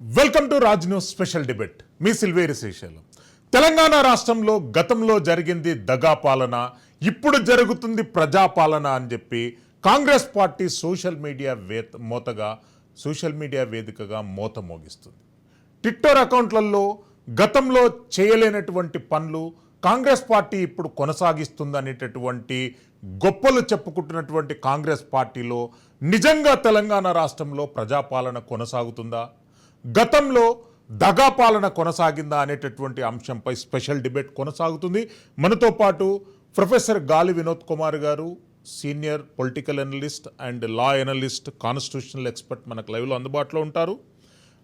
Welcome to Raj news special debate. మీ సిల్వేరి శ్రీశైలం. తెలంగాణ రాష్ట్రంలో గతంలో జరిగింది దగా పాలన, ఇప్పుడు జరుగుతుంది ప్రజాపాలన అని చెప్పి కాంగ్రెస్ పార్టీ సోషల్ మీడియా వేదికగా మోత మోగిస్తుంది. ట్విట్టర్ అకౌంట్లలో గతంలో చేయలేనటువంటి పనులు కాంగ్రెస్ పార్టీ ఇప్పుడు కొనసాగిస్తుంది అనేటటువంటి గొప్పలు చెప్పుకుంటున్నటువంటి కాంగ్రెస్ పార్టీలో నిజంగా తెలంగాణ రాష్ట్రంలో ప్రజాపాలన కొనసాగుతుందా, గతంలో దగా పాలన కొనసాగిందా అనేటటువంటి అంశంపై స్పెషల్ డిబేట్ కొనసాగుతుంది. మనతో పాటు ప్రొఫెసర్ గాలి వినోద్ కుమార్ గారు, senior political analyst and law analyst, constitutional expert మనకు లైవ్లో అందుబాటులో ఉంటారు.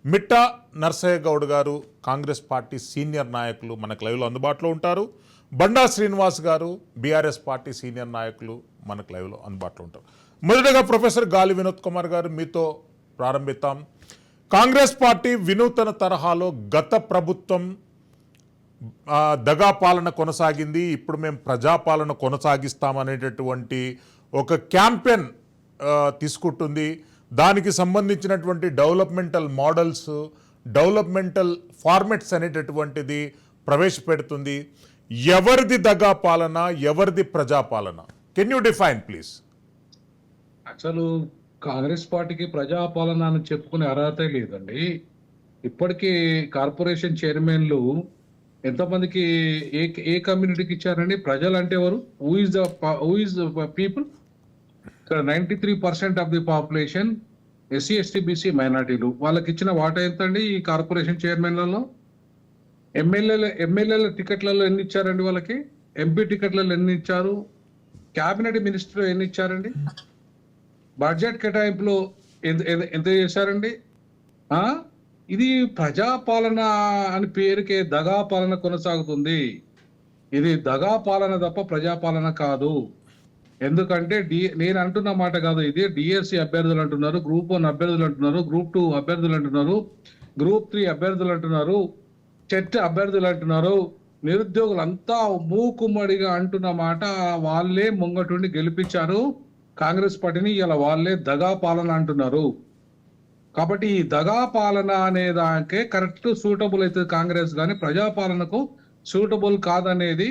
మిట్టా నర్సయ్య గౌడ్ గారు, కాంగ్రెస్ పార్టీ సీనియర్ నాయకులు మనకు లైవ్లో అందుబాటులో ఉంటారు. బండా శ్రీనివాస్ గారు, బీఆర్ఎస్ పార్టీ సీనియర్ నాయకులు మనకు లైవ్లో అందుబాటులో ఉంటారు. మొదటగా ప్రొఫెసర్ గాలి వినోద్ కుమార్ గారు మీతో ప్రారంభిద్దాం. కాంగ్రెస్ పార్టీ వినూతన తరహాలో గత ప్రభుత్వం దగా పాలన కొనసాగింది, ఇప్పుడు మేము ప్రజాపాలన కొనసాగిస్తామనేటటువంటి ఒక క్యాంపెయిన్ తీసుకుంటుంది. దానికి సంబంధించినటువంటి డెవలప్మెంటల్ మోడల్స్, డెవలప్మెంటల్ ఫార్మెట్స్ అనేటటువంటిది ప్రవేశపెడుతుంది. ఎవరిది దగా పాలన, ఎవరిది ప్రజాపాలన? Can you define please? అసలు కాంగ్రెస్ పార్టీకి ప్రజాపాలన అని చెప్పుకునే అర్హత లేదండి. ఇప్పటికీ కార్పొరేషన్ చైర్మన్లు ఎంతమందికి ఏ కమ్యూనిటీకి ఇచ్చారండి? ప్రజలు అంటే ఎవరు? Who is the people? ఇక్కడ 93% of the population SC, ST, BC మైనార్టీలు. వాళ్ళకి ఇచ్చిన వాటా ఎంత అండి ఈ కార్పొరేషన్ చైర్మన్లలో? ఎమ్మెల్యేల టికెట్లలో ఎన్ని ఇచ్చారండి వాళ్ళకి? ఎంపీ టికెట్లలో ఎన్ని ఇచ్చారు? క్యాబినెట్ మినిస్టర్ ఎన్ని ఇచ్చారండి? బడ్జెట్ కేటాయింపులో ఎంత చేశారండి? ఇది ప్రజాపాలన అని పేరుకే దగా పాలన కొనసాగుతుంది. ఇది దగా పాలన తప్ప ప్రజాపాలన కాదు. ఎందుకంటే నేను అంటున్న మాట కాదు ఇది. డిఎస్సి అభ్యర్థులు అంటున్నారు, గ్రూప్ 1 అభ్యర్థులు అంటున్నారు, గ్రూప్ 2 అభ్యర్థులు అంటున్నారు, గ్రూప్ 3 అభ్యర్థులు అంటున్నారు, చెట్ అభ్యర్థులు అంటున్నారు. నిరుద్యోగులంతా మూకుమ్మడిగా అంటున్న మాట వాళ్ళే ముంగటుండి గెలిపించారు కాంగ్రెస్ పార్టీని. ఇలా వాళ్ళే దగా పాలన అంటున్నారు. కాబట్టి ఈ దగా పాలన అనే దానికే కరెక్ట్ సూటబుల్ అవుతుంది కాంగ్రెస్, కానీ ప్రజాపాలనకు సూటబుల్ కాదనేది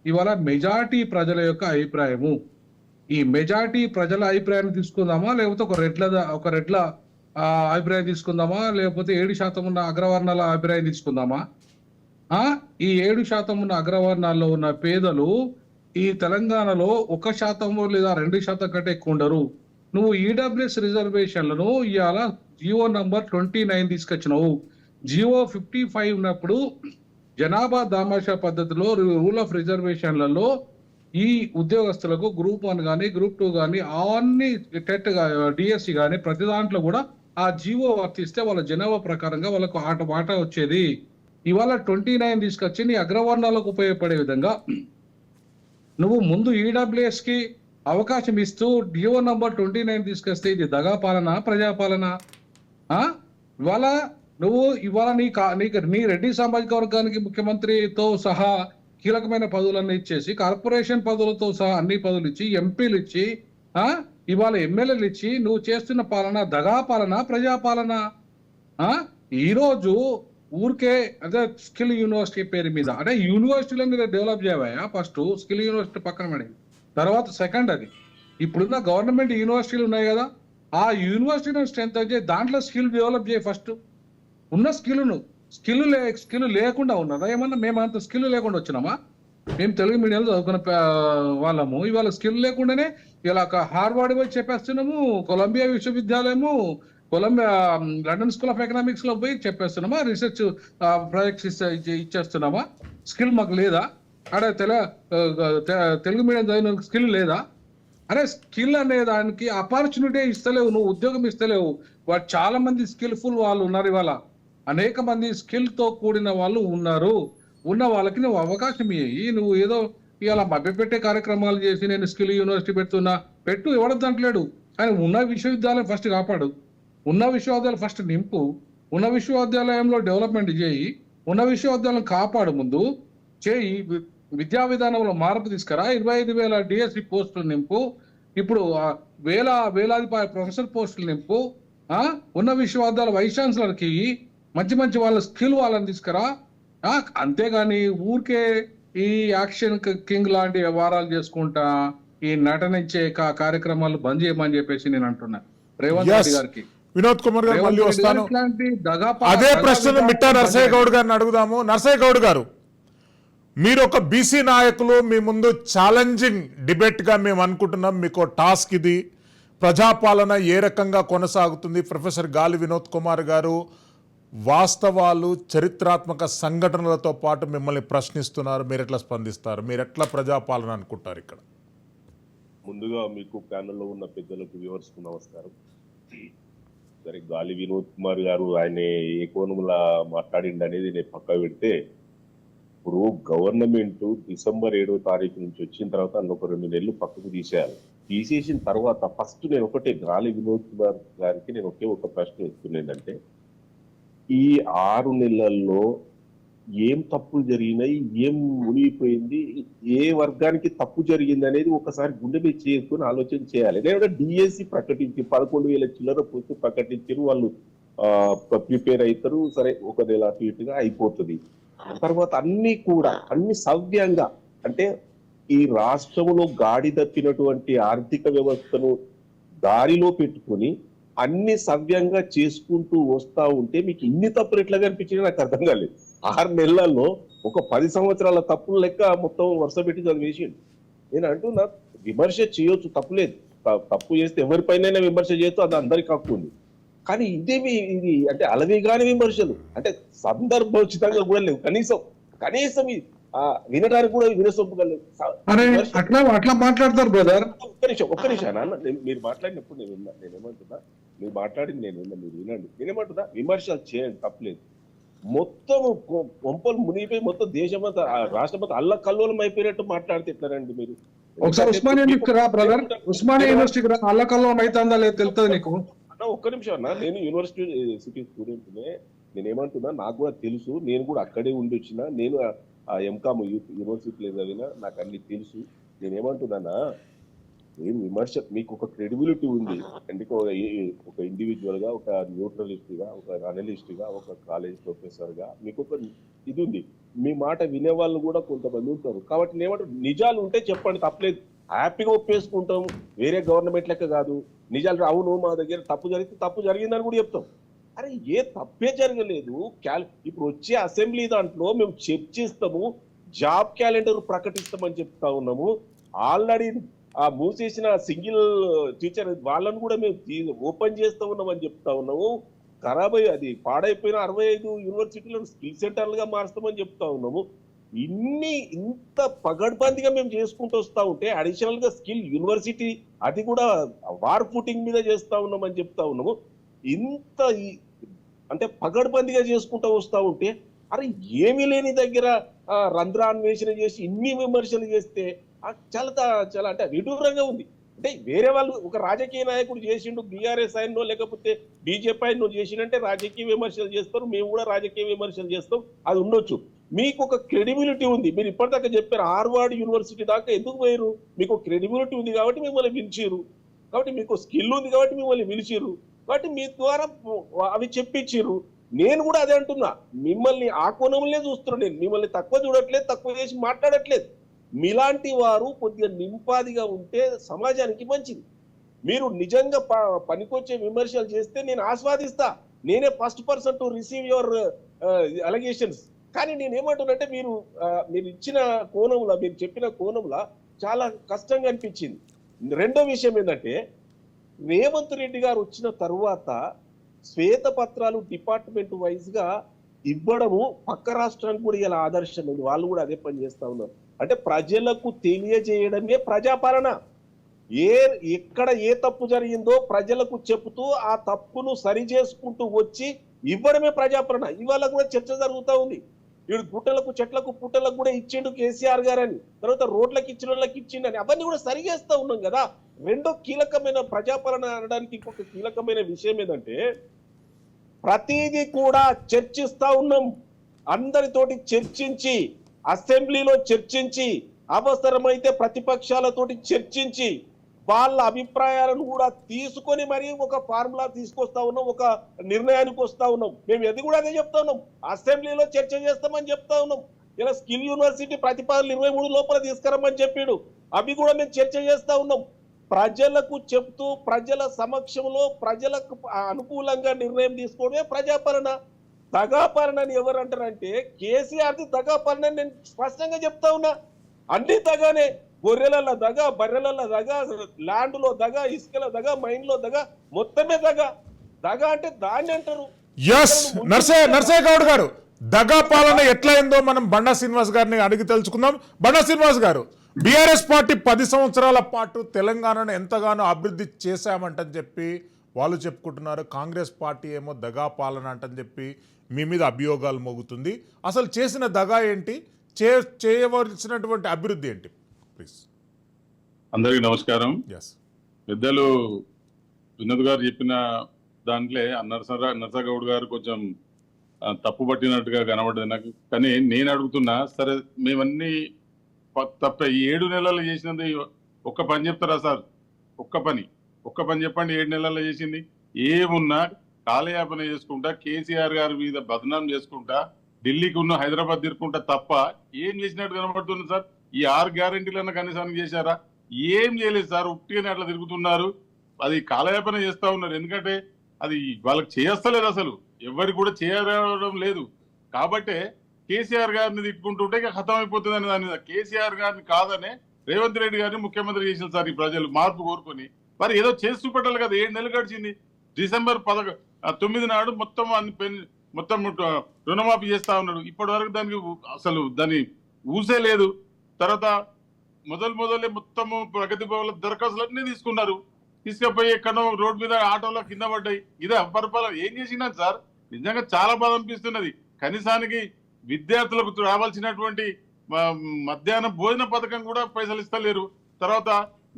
ఇవాళ మెజార్టీ ప్రజల యొక్క అభిప్రాయము. ఈ మెజార్టీ ప్రజల అభిప్రాయాన్ని తీసుకుందామా, లేకపోతే ఒక రెడ్ల అభిప్రాయం తీసుకుందామా, లేకపోతే 7% ఉన్న అగ్రవర్ణాల అభిప్రాయం తీసుకుందామా? ఈ 7% ఉన్న అగ్రవర్ణాల్లో ఉన్న పేదలు ఈ తెలంగాణలో 1% లేదా 2% కంటే ఎక్కువ ఉండరు. నువ్వు ఈడబ్ల్యూఎస్ రిజర్వేషన్లను ఇవాళ జియో నంబర్ 29 తీసుకొచ్చినావు. జియో 55 ఉన్నప్పుడు జనాభా దామాషా పద్ధతిలో రూల్ ఆఫ్ రిజర్వేషన్లలో ఈ ఉద్యోగస్తులకు గ్రూప్ 1 కానీ, గ్రూప్ 2 కానీ, అన్ని టెట్ డిఎస్సి కానీ ప్రతి దాంట్లో కూడా ఆ జియో వర్తిస్తే వాళ్ళ జనాభా ప్రకారంగా వాళ్ళకు వాటా వచ్చేది. ఇవాళ 29 తీసుకొచ్చి నీ అగ్రవర్ణాలకు ఉపయోగపడే విధంగా నువ్వు ముందు ఈడబ్ల్యూఎస్ కి అవకాశం ఇస్తూ జియో నంబర్ 29 తీసుకొస్తే ఇది దగా పాలన, ప్రజాపాలన? ఇవాళ నీ రెడ్డి సామాజిక వర్గానికి ముఖ్యమంత్రితో సహా కీలకమైన పదవులన్నీ ఇచ్చేసి, కార్పొరేషన్ పదవులతో సహా అన్ని పదవులు ఇచ్చి, ఎంపీలు ఇచ్చి, ఇవాళ ఎమ్మెల్యేలు ఇచ్చి నువ్వు చేస్తున్న పాలన దగా పాలన, ప్రజాపాలన? ఈరోజు ఊరికే అదే స్కిల్ యూనివర్సిటీ పేరు మీద అంటే యూనివర్సిటీల మీద డెవలప్ చేయవా? ఫస్ట్ స్కిల్ యూనివర్సిటీ పక్కన పడి, తర్వాత సెకండ్ అది ఇప్పుడున్న గవర్నమెంట్ యూనివర్సిటీలు ఉన్నాయి కదా, ఆ యూనివర్సిటీ స్ట్రెంత్ అయితే దాంట్లో స్కిల్ డెవలప్ చేయ. ఫస్ట్ ఉన్న స్కిల్ లేకుండా ఉన్నదా ఏమన్నా? మేమంత స్కిల్ లేకుండా వచ్చినామా? మేము తెలుగు మీడియంలో చదువుకున్న వాళ్ళము. ఇవాళ స్కిల్ లేకుండానే ఇలా హార్వర్డ్ పోయి చెప్పేస్తున్నాము, కొలంబియా విశ్వవిద్యాలయము, లండన్ స్కూల్ ఆఫ్ ఎకనామిక్స్ లో పోయి చెప్పేస్తున్నామా, రీసెర్చ్ ప్రాజెక్ట్స్ ఇచ్చేస్తున్నామా? స్కిల్ మాకు లేదా? అడే తెలుగు మీడియం చదివిన స్కిల్ లేదా? అరే స్కిల్ అనే దానికి ఆపర్చునిటీ ఇస్తలేవు, నువ్వు ఉద్యోగం ఇస్తలేవు. వాడు చాలా మంది స్కిల్ఫుల్ వాళ్ళు ఉన్నారు. ఇవాళ అనేక మంది స్కిల్ తో కూడిన వాళ్ళు ఉన్నారు. ఉన్న వాళ్ళకి నువ్వు అవకాశం ఇయ్యి. నువ్వు ఏదో ఇవాళ మభ్యపెట్టే కార్యక్రమాలు చేసి నేను స్కిల్ యూనివర్సిటీ పెట్టు ఎవడద్దంటలేడు, కానీ ఉన్న విశ్వవిద్యాలయం ఫస్ట్ కాపాడు, ఉన్న విశ్వవిద్యాలయం ఫస్ట్ నింపు, ఉన్న విశ్వవిద్యాలయంలో డెవలప్మెంట్ చేయి, ఉన్న విశ్వవిద్యాలయం కాపాడు, ముందు చేయి, విద్యా విధానంలో మార్పు తీసుకురా, 25,000 డిఎస్సి పోస్టులు నింపు, ఇప్పుడు వేలాది ప్రొఫెసర్ పోస్టులు నింపు, ఉన్న విశ్వవిద్యాలయ వైస్ ఛాన్సలర్కి మంచి మంచి వాళ్ళ స్కిల్ వాళ్ళని తీసుకురా. అంతేగాని ఊరికే ఈ యాక్షన్ కింగ్ లాంటి వ్యవహారాలు చేసుకుంటా ఈ నటనిచ్చే కార్యక్రమాలు బంద్ చేయమని చెప్పేసి నేను అంటున్నా రేవంత్ Yes. రెడ్డి గారికి. వినోద్ కుమార్ గారు మళ్ళీ రేవంత్ రెడ్డి వస్తాను. గారు ఇట్లాంటి అదే ప్రశ్న మిట్టా నర్సయ్య గౌడ్ గారిని అడుగుదాము. నర్సయ్య గౌడ్ గారు, మీరు ఒక బీసీ నాయకులు, మీ ముందు ఛాలెంజింగ్ డిబేట్ గా మేము అనుకుంటున్నాం. మీకు టాస్క్ ఇది. ప్రజాపాలన ఏ రకంగా కొనసాగుతుంది? ప్రొఫెసర్ గాలి వినోద్ కుమార్ గారు వాస్తవాలు, చరిత్రాత్మక సంఘటనలతో పాటు మిమ్మల్ని ప్రశ్నిస్తున్నారు. మీరు ఎట్లా స్పందిస్తారు? మీరు ఎట్లా ప్రజాపాలన అనుకుంటారు? ఇక్కడ ముందుగా మీకు ప్యానెల్లో ఉన్న పెద్దలకు వ్యూవర్స్కు నమస్కారం. సరే, గాలి వినోద్ కుమార్ గారు ఆయన ఏ కోణంలా మాట్లాడిండి అనేది నేను పక్క పెడితే, ఇప్పుడు గవర్నమెంట్ డిసెంబర్ 7వ తారీఖు నుంచి వచ్చిన తర్వాత అందులో ఒక 2 నెలలు పక్కకు తీసేయాలి. తీసేసిన తర్వాత ఫస్ట్ నేను ఒకటే గాలి వినోద్ కుమార్ గారికి నేను ఒక ప్రశ్న ఇస్తున్నానంటే, ఈ 6 నెలల్లో ఏం తప్పులు జరిగినాయి, ఏం మునిగిపోయింది, ఏ వర్గానికి తప్పు జరిగింది అనేది ఒకసారి గుండె మీద చేసుకుని ఆలోచన చేయాలి. లేదా డిఎస్సి ప్రకటించి 11,000 చిల్లర పోస్ట్ ప్రకటించారు, వాళ్ళు ప్రిపేర్ అవుతారు, సరే ఒక నెల అటు ఇటుగా అయిపోతుంది. తర్వాత అన్ని సవ్యంగా, అంటే ఈ రాష్ట్రంలో గాడి తప్పినటువంటి ఆర్థిక వ్యవస్థను దారిలో పెట్టుకుని అన్ని సవ్యంగా చేసుకుంటూ వస్తా ఉంటే మీకు ఇన్ని తప్పులు ఎట్లా కనిపించినా నాకు అర్థం కాలేదు. 6 నెలల్లో ఒక 10 సంవత్సరాల తప్పులు లెక్క మొత్తం వరుస పెట్టి చదివేసిండు. నేను అంటున్నా, విమర్శ చేయొచ్చు, తప్పులేదు. తప్పు చేస్తే ఎవరిపైన విమర్శ చేయొచ్చు, అది అందరికి హక్కు ఉంది. కానీ ఇది అంటే అలవిగాని విమర్శలు, అంటే సందర్భోచితంగా కూడా లేవు. కనీసం వినడానికి కూడా వినసొప్పుగా లేవు. అట్లా మాట్లాడతారు బ్రదర్. ఒక్క నిమిషం నాన్న, మీరు మాట్లాడినప్పుడు నేనేమంటున్నా, మీరు మాట్లాడింది నేను విన్నా, మీరు వినండి. నేనేమంటున్నా, విమర్శలు చేయండి, తప్పలేదు. మొత్తం కొంపలు మునిగిపోయి మొత్తం దేశమంతా, రాష్ట్రమంతా అల్లకల్లోలం అయిపోయినట్టు మాట్లాడితే ఎట్లారండి మీరు? ఒకసారి ఉస్మానియా యూనివర్సిటీకి రా బ్రదర్, ఉస్మానియా యూనివర్సిటీకి రా, అల్లకల్లోలం అవుతుందా లేదు తెలుస్తుంది నీకు. అన్న ఒక్క నిమిషం అన్న, నేను యూనివర్సిటీ స్టూడెంట్నే. నేనేమంటున్నా, నాకు కూడా తెలుసు, నేను కూడా అక్కడే ఉండి వచ్చిన, నేను ఎంకామ్ యూనివర్సిటీలో చదివినా, నాకు అన్ని తెలుసు. నేనేమంటున్నానా, ఏం విమర్శ, మీకు ఒక క్రెడిబిలిటీ ఉంది అంటే ఒక ఇండివిజువల్ గా, ఒక న్యూట్రలిస్ట్ గా, ఒక అనలిస్ట్ గా, ఒక కాలేజ్ ప్రొఫెసర్ గా మీకు ఒక ఇది ఉంది. మీ మాట వినే వాళ్ళు కూడా కొంతమంది ఉంటారు. కాబట్టి నేనేమంటూ, నిజాలు ఉంటే చెప్పండి, తప్పలేదు. హ్యాపీగా ఒప్పేసుకుంటాం, వేరే గవర్నమెంట్ లెక్క కాదు. నిజాలు అవును, మా దగ్గర తప్పు జరిగితే తప్పు జరిగిందని కూడా చెప్తాం. అరే ఏ తప్పే జరగలేదు. ఇప్పుడు వచ్చే అసెంబ్లీ దాంట్లో మేము చర్చిస్తాము, జాబ్ క్యాలెండర్ ప్రకటిస్తామని చెప్తా ఉన్నాము. ఆల్రెడీ మూసేసిన సింగిల్ టీచర్ వాళ్ళను కూడా మేము ఓపెన్ చేస్తా ఉన్నామని చెప్తా ఉన్నాము. ఖరాబ్ అది పాడైపోయిన 65 యూనివర్సిటీలను స్కిల్ సెంటర్లుగా మారుస్తామని చెప్తా ఉన్నాము. ఇంత పగడ్బందీగా మేము చేసుకుంటూ వస్తా ఉంటే, అడిషనల్ గా స్కిల్ యూనివర్సిటీ అది కూడా వార్ ఫుటింగ్ మీద చేస్తా ఉన్నామని చెప్తా ఉన్నాము. ఇంత అంటే పగడ్బందీగా చేసుకుంటూ వస్తా ఉంటే, అరే ఏమీ లేని దగ్గర రంధ్రాన్వేషణ చేసి ఇన్ని విమర్శలు చేస్తే చాలా అంటే విడూరంగా ఉంది. అంటే వేరే వాళ్ళు, ఒక రాజకీయ నాయకుడు చేసిండు, బీఆర్ఎస్ ఆయన్నో లేకపోతే బీజేపీ ఆయన్నో చేసిండంటే రాజకీయ విమర్శలు చేస్తారు, మేము కూడా రాజకీయ విమర్శలు చేస్తాం, అది ఉండొచ్చు. మీకు ఒక క్రెడిబిలిటీ ఉంది. మీరు ఇప్పటిదాకా చెప్పారు హార్వర్డ్ యూనివర్సిటీ దాకా ఎందుకు పోయారు? మీకు క్రెడిబిలిటీ ఉంది కాబట్టి మిమ్మల్ని పిలిచిరు, కాబట్టి మీకు స్కిల్ ఉంది కాబట్టి మిమ్మల్ని పిలిచిరు, కాబట్టి మీ ద్వారా అవి చెప్పించిరు. నేను కూడా అదే అంటున్నా, మిమ్మల్ని ఆ కోణంలో చూస్తున్నాను. నేను మిమ్మల్ని తక్కువ చూడట్లేదు, తక్కువ చేసి మాట్లాడట్లేదు. మీలాంటి వారు కొద్దిగా నింపాదిగా ఉంటే సమాజానికి మంచిది. మీరు నిజంగా పనికొచ్చే విమర్శలు చేస్తే నేను ఆస్వాదిస్తా. నేనే first person to receive your allegations. కానీ నేనేమంటున్నంటే, మీరు ఇచ్చిన కోణంలో, మీరు చెప్పిన కోణంలో చాలా కష్టంగా అనిపించింది. రెండో విషయం ఏంటంటే, రేవంత్ రెడ్డి గారు వచ్చిన తరువాత శ్వేతపత్రాలు డిపార్ట్మెంట్ వైజ్ గా ఇవ్వడము పక్క రాష్ట్రానికి కూడా ఇలా ఆదర్శం ఉంది. వాళ్ళు కూడా అదే పని చేస్తా ఉన్నారు. అంటే ప్రజలకు తెలియజేయడమే ప్రజాపాలన. ఎక్కడ ఏ తప్పు జరిగిందో ప్రజలకు చెబుతూ ఆ తప్పును సరి చేసుకుంటూ వచ్చి ఇవ్వడమే ప్రజాపాలన. ఇవాళ కూడా చర్చ జరుగుతూ ఉంది. వీడు గుట్టలకు, చెట్లకు, పుట్టలకు కూడా ఇచ్చిండు కేసీఆర్ గారని, తర్వాత రోడ్లకు ఇచ్చిన వాళ్ళకి ఇచ్చిండని, అవన్నీ కూడా సరి చేస్తా ఉన్నాం కదా. రెండో కీలకమైన ప్రజాపాలన అనడానికి ఇంకొక కీలకమైన విషయం ఏంటంటే, ప్రతిదీ కూడా చర్చిస్తా ఉన్నాం. అందరితోటి చర్చించి, అసెంబ్లీలో చర్చించి, అవసరమైతే ప్రతిపక్షాలతోటి చర్చించి, వాళ్ళ అభిప్రాయాలను కూడా తీసుకొని మరి ఒక ఫార్ములా తీసుకొస్తా ఉన్నాం, ఒక నిర్ణయానికి వస్తా ఉన్నాం. మేము అది కూడా అదే చెప్తా ఉన్నాం, అసెంబ్లీలో చర్చ చేస్తామని చెప్తా ఉన్నాం. ఇలా స్కిల్ యూనివర్సిటీ ప్రతిపాదనలు 23 లోపల తీసుకురమ్మని చెప్పాడు, అవి కూడా మేము చర్చ చేస్తా ఉన్నాం. ప్రజలకు చెప్తూ ప్రజల సమక్షంలో ప్రజలకు అనుకూలంగా నిర్ణయం తీసుకోవడమే ప్రజాపాలన. దగాపాలన అని ఎవరు అంటారంటే కేసీఆర్ది దగాపాలన. నేను స్పష్టంగా చెప్తా ఉన్నా, అన్ని దగానే. గొర్రెల దగ, బర్రెల దగ, ల్యాండ్ లో దగ, ఇసుకల దగ, మైన్ లో దగ, మొత్తమే దగ. దగ అంటే దాన్ని అంటారు. ఎస్ నర్సయ్య గౌడ్ గారు, దగా పాలన ఎట్లయిందో మనం బండా శ్రీనివాస్ గారిని అడిగి తెలుసుకుందాం. బండా శ్రీనివాస్ గారు, బీఆర్ఎస్ పార్టీ 10 సంవత్సరాల పాటు తెలంగాణను ఎంతగానో అభివృద్ధి చేశామంటని చెప్పి వాళ్ళు చెప్పుకుంటున్నారు. కాంగ్రెస్ పార్టీ ఏమో దగా పాలన అంటని చెప్పి మీ మీద అభియోగాలు మోగుతుంది. అసలు చేసిన దగా ఏంటి, చేయవలసినటువంటి అభివృద్ధి ఏంటి? ప్లీజ్. అందరికీ నమస్కారం. ఎస్, పెద్దలు వినోద్ గారు చెప్పిన దాంట్లో నరసగౌడ్ గారు కొంచెం తప్పు పట్టినట్టుగా కనబడ్డది నాకు. కానీ నేను అడుగుతున్నా, సరే మేమన్నీ తప్ప 7 నెలలు చేసినది ఒక్క పని చెప్తారా సార్? ఒక్క పని చెప్పండి. 7 నెలల్లో చేసింది ఏమున్నా కాలయాపన చేసుకుంటా, కేసీఆర్ గారి మీద బదనాం చేసుకుంటా, ఢిల్లీకి ఉన్న హైదరాబాద్ తిరుక్కుంటా తప్ప ఏం చేసినట్టు కనబడుతుంది సార్? ఈ 6 గ్యారెంటీలన్నా కనీసానికి చేశారా? ఏం చేయలేదు సార్, ఉట్టిగానే అట్లా తిరుగుతున్నారు. అది కాలయాపన చేస్తా ఉన్నారు. ఎందుకంటే అది వాళ్ళకి చేస్తలేదు, అసలు ఎవరికి కూడా చేయడం లేదు. కాబట్టే కేసీఆర్ గారిని తిట్టుకుంటుంటే ఇక ఖతం అయిపోతుందని దాని మీద కేసీఆర్ గారిని కాదనే రేవంత్ రెడ్డి గారిని ముఖ్యమంత్రి చేసిన సార్ ఈ ప్రజలు మార్పు కోరుకొని. మరి ఏదో చేసి చూపెట్టాలి కదా. 7 నెలలు గడిచింది. డిసెంబర్ 9 నాడు మొత్తం రుణమాఫీ చేస్తా ఉన్నాడు. ఇప్పటి వరకు దానికి అసలు దాన్ని ఊసే లేదు. తర్వాత మొదలే మొత్తము ప్రగతి భవన్ల దరఖాస్తులన్నీ తీసుకున్నారు. తీసుకుపోయి ఎక్కడో రోడ్డు మీద ఆటోలో కింద పడ్డాయి. ఇదే పరిపాలన. ఏం చేసినా సార్ నిజంగా చాలా బాధ అనిపిస్తున్నది. కనీసానికి విద్యార్థులకు రావాల్సినటువంటి మధ్యాహ్నం భోజన పథకం కూడా పైసలు ఇస్తలేరు. తర్వాత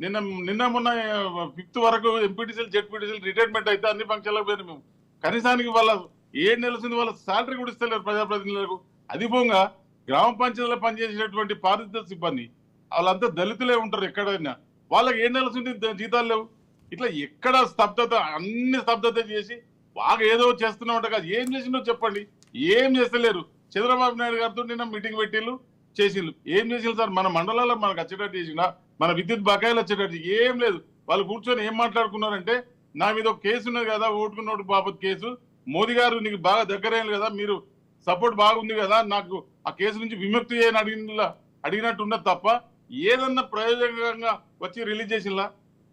నిన్న మొన్న 5th వరకు ఎంపీటీసీలు జెడ్పీటీసీలు రిటైర్మెంట్ అయితే అన్ని ఫంక్షన్లకు పోయినా మేము. కనీసానికి వాళ్ళ 7 నెలల వాళ్ళ శాలరీ కూడా ఇస్తలేరు ప్రజాప్రతినిధులకు. అది పోగా గ్రామ పంచాయతీలో పనిచేసేటువంటి పారిశుద్ధ్య సిబ్బంది వాళ్ళంతా దళితులే ఉంటారు. ఎక్కడైనా వాళ్ళకి 7 నెలల జీతాలు లేవు. ఇట్లా ఎక్కడ స్తబ్దత, అన్ని స్తబ్దత చేసి బాగా ఏదో చేస్తున్నామంట కాదు. ఏం చేసిందో చెప్పండి. ఏం చేస్తలేరు. చంద్రబాబు నాయుడు గారితో నిన్న మీటింగ్ పెట్టిళ్ళు, చేసిళ్ళు. ఏం చేసిళ్ళు సార్? మన మండలాల్లో మనకు వచ్చేటట్టు చేసిన, మన విద్యుత్ బకాయిలు వచ్చేటట్టు ఏం లేదు. వాళ్ళు కూర్చొని ఏం మాట్లాడుకున్నారంటే, నా మీద ఒక కేసు ఉన్నది కదా, ఓటుకున్నోటు బాబత్ కేసు, మోదీ గారు నీకు బాగా దగ్గరైంది కదా, మీరు సపోర్ట్ బాగుంది కదా, నాకు ఆ కేసు నుంచి విముక్తి చేయని అడిగినట్టు ఉన్నది తప్ప ఏదన్నా ప్రయోజనంగా వచ్చి రిలీజ్ చేసిలా.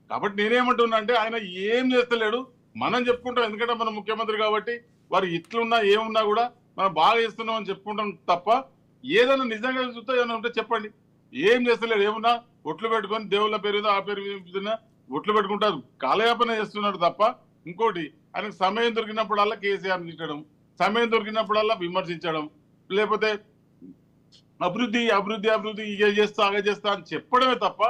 కాబట్టి నేనేమంటున్నా అంటే ఆయన ఏం చేస్తలేడు. మనం చెప్పుకుంటాం, ఎందుకంటే మన ముఖ్యమంత్రి కాబట్టి వారు ఇట్లున్నా ఏమున్నా కూడా మనం బాగా చేస్తున్నాం అని చెప్పుకుంటాం తప్ప ఏదైనా నిజంగా చూస్తే ఏమైనా ఉంటే చెప్పండి. ఏం చేస్తలేడు. ఏమున్నా ఒట్లు పెట్టుకొని దేవుళ్ళ పేరు మీద ఆ పేరు మీద ఒట్లు పెట్టుకుంటారు, కాలయాపన చేస్తున్నాడు తప్ప. ఇంకోటి, ఆయనకు సమయం దొరికినప్పుడల్లా కేసీఆర్ తిట్టడం, సమయం దొరికినప్పుడల్లా విమర్శించడం, లేకపోతే అభివృద్ధి అభివృద్ధి అభివృద్ధి ఇక చేస్తా అగ చేస్తా అని చెప్పడమే తప్ప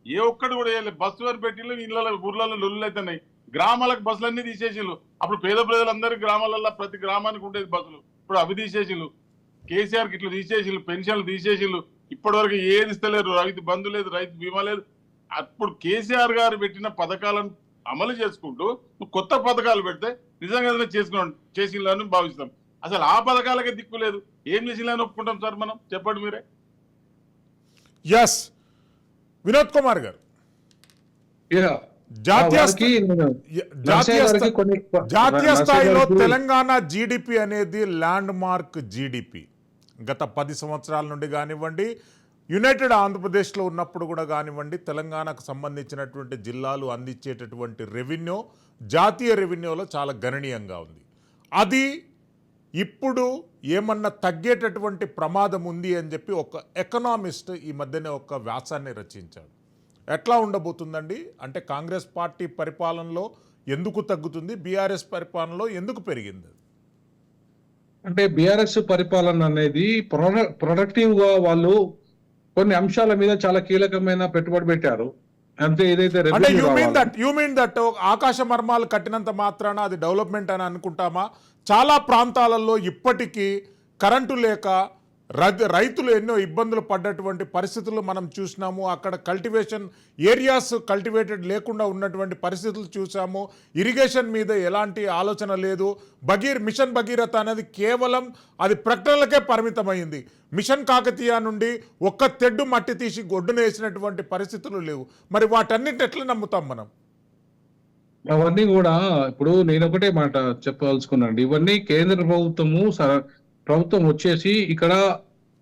ఏ ఒక్కటి కూడా వేయలేదు. బస్సు అని పెట్టిళ్ళు, ఇళ్ళ ఊర్లలో లొల్లులు అవుతున్నాయి. గ్రామాలకు బస్సులన్నీ తీసేసిళ్ళు. అప్పుడు పేద ప్రజలందరూ గ్రామాలలో ప్రతి గ్రామానికి ఉండేది బస్సులు, ఇప్పుడు అవి తీసేసిళ్ళు. కేసీఆర్కి ఇట్లా తీసేసిళ్ళు, పెన్షన్లు తీసేసిళ్ళు. ఇప్పటి వరకు ఏది ఇస్తలేరు. రైతు బంధు లేదు, రైతు బీమా లేదు. అప్పుడు కేసీఆర్ గారు పెట్టిన పథకాలను అమలు చేసుకుంటూ కొత్త పథకాలు పెడితే నిజంగా చేసిందని భావిస్తాం. అసలు ఆ పథకాలకే దిక్కు లేదు. ఏం చేసిందని ఒప్పుకుంటాం సార్ మనం? చెప్పండి మీరే. ఎస్, వినోద్ కుమార్ గారు, జాతీయ స్థాయిలో తెలంగాణ జీడిపి అనేది ల్యాండ్ మార్క్ జీడిపి. గత 10 సంవత్సరాల నుండి కానివ్వండి, యునైటెడ్ ఆంధ్రప్రదేశ్లో ఉన్నప్పుడు కూడా కానివ్వండి, తెలంగాణకు సంబంధించినటువంటి జిల్లాలు అందించేటటువంటి రెవెన్యూ జాతీయ రెవెన్యూలో చాలా గణనీయంగా ఉంది. అది ఇప్పుడు ఏమన్నా తగ్గేటటువంటి ప్రమాదం ఉంది అని చెప్పి ఒక ఎకనామిస్ట్ ఈ మధ్యనే ఒక వ్యాసాన్ని రచించాడు. ఎట్లా ఉండబోతుందండి అంటే కాంగ్రెస్ పార్టీ పరిపాలనలో ఎందుకు తగ్గుతుంది, బీఆర్ఎస్ పరిపాలనలో ఎందుకు పెరిగింది? అంటే బీఆర్ఎస్ పరిపాలన అనేది ప్రొడక్టివ్ గా వాళ్ళు కొన్ని అంశాల మీద చాలా కీలకమైన పెట్టుబడి పెట్టారు. అంతే. ఏదైతే అంటే యూ మీన్ దట్ ఆకాశ మర్మాలు కట్టినంత మాత్రాన అది డెవలప్మెంట్ అని అనుకుంటామా? చాలా ప్రాంతాలలో ఇప్పటికీ కరెంటు లేక రైతులు ఎన్నో ఇబ్బందులు పడ్డటువంటి పరిస్థితులు మనం చూసినాము. అక్కడ కల్టివేషన్ ఏరియాస్ కల్టివేటెడ్ లేకుండా ఉన్నటువంటి పరిస్థితులు చూసాము. ఇరిగేషన్ మీద ఎలాంటి ఆలోచన లేదు. మిషన్ భగీరథ అనేది కేవలం అది ప్రకటనలకే పరిమితమైంది. మిషన్ కాకతీయ నుండి ఒక్క తెడ్డు మట్టి తీసి గొడ్డున వేసినటువంటి పరిస్థితులు లేవు. మరి వాటన్నిటిని ఎట్లా నమ్ముతాం మనం? అవన్నీ కూడా ఇప్పుడు నేను ఒకటే మాట చెప్పదలుచుకున్నాను. ఇవన్నీ కేంద్ర ప్రభుత్వం వచ్చేసి ఇక్కడ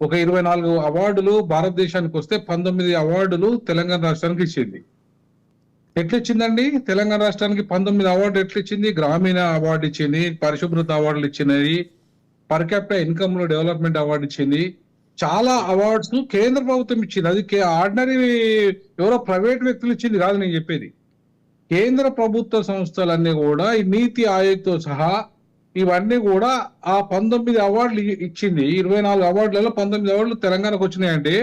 ఒక 24 అవార్డులు భారతదేశానికి వస్తే 19 అవార్డులు తెలంగాణ రాష్ట్రానికి ఇచ్చింది. ఎట్లిచ్చిందండి? తెలంగాణ రాష్ట్రానికి 19 అవార్డు ఎట్లిచ్చింది? గ్రామీణ అవార్డు ఇచ్చింది, పరిశుభ్రత అవార్డులు ఇచ్చినది, పర్ క్యాపిటల్ ఇన్కమ్ లో డెవలప్మెంట్ అవార్డు ఇచ్చింది. చాలా అవార్డ్స్ కేంద్ర ప్రభుత్వం ఇచ్చింది. అది ఆర్డినరీ ఎవరో ప్రైవేట్ వ్యక్తులు ఇచ్చింది కాదు నేను చెప్పేది. కేంద్ర ప్రభుత్వ సంస్థలన్నీ కూడా ఈ నీతి ఆయోగ్తో సహా ఇవన్నీ కూడా ఆ 19 అవార్డులు ఇచ్చింది. 24 అవార్డులలో 19 అవార్డులు తెలంగాణకు వచ్చినాయంటే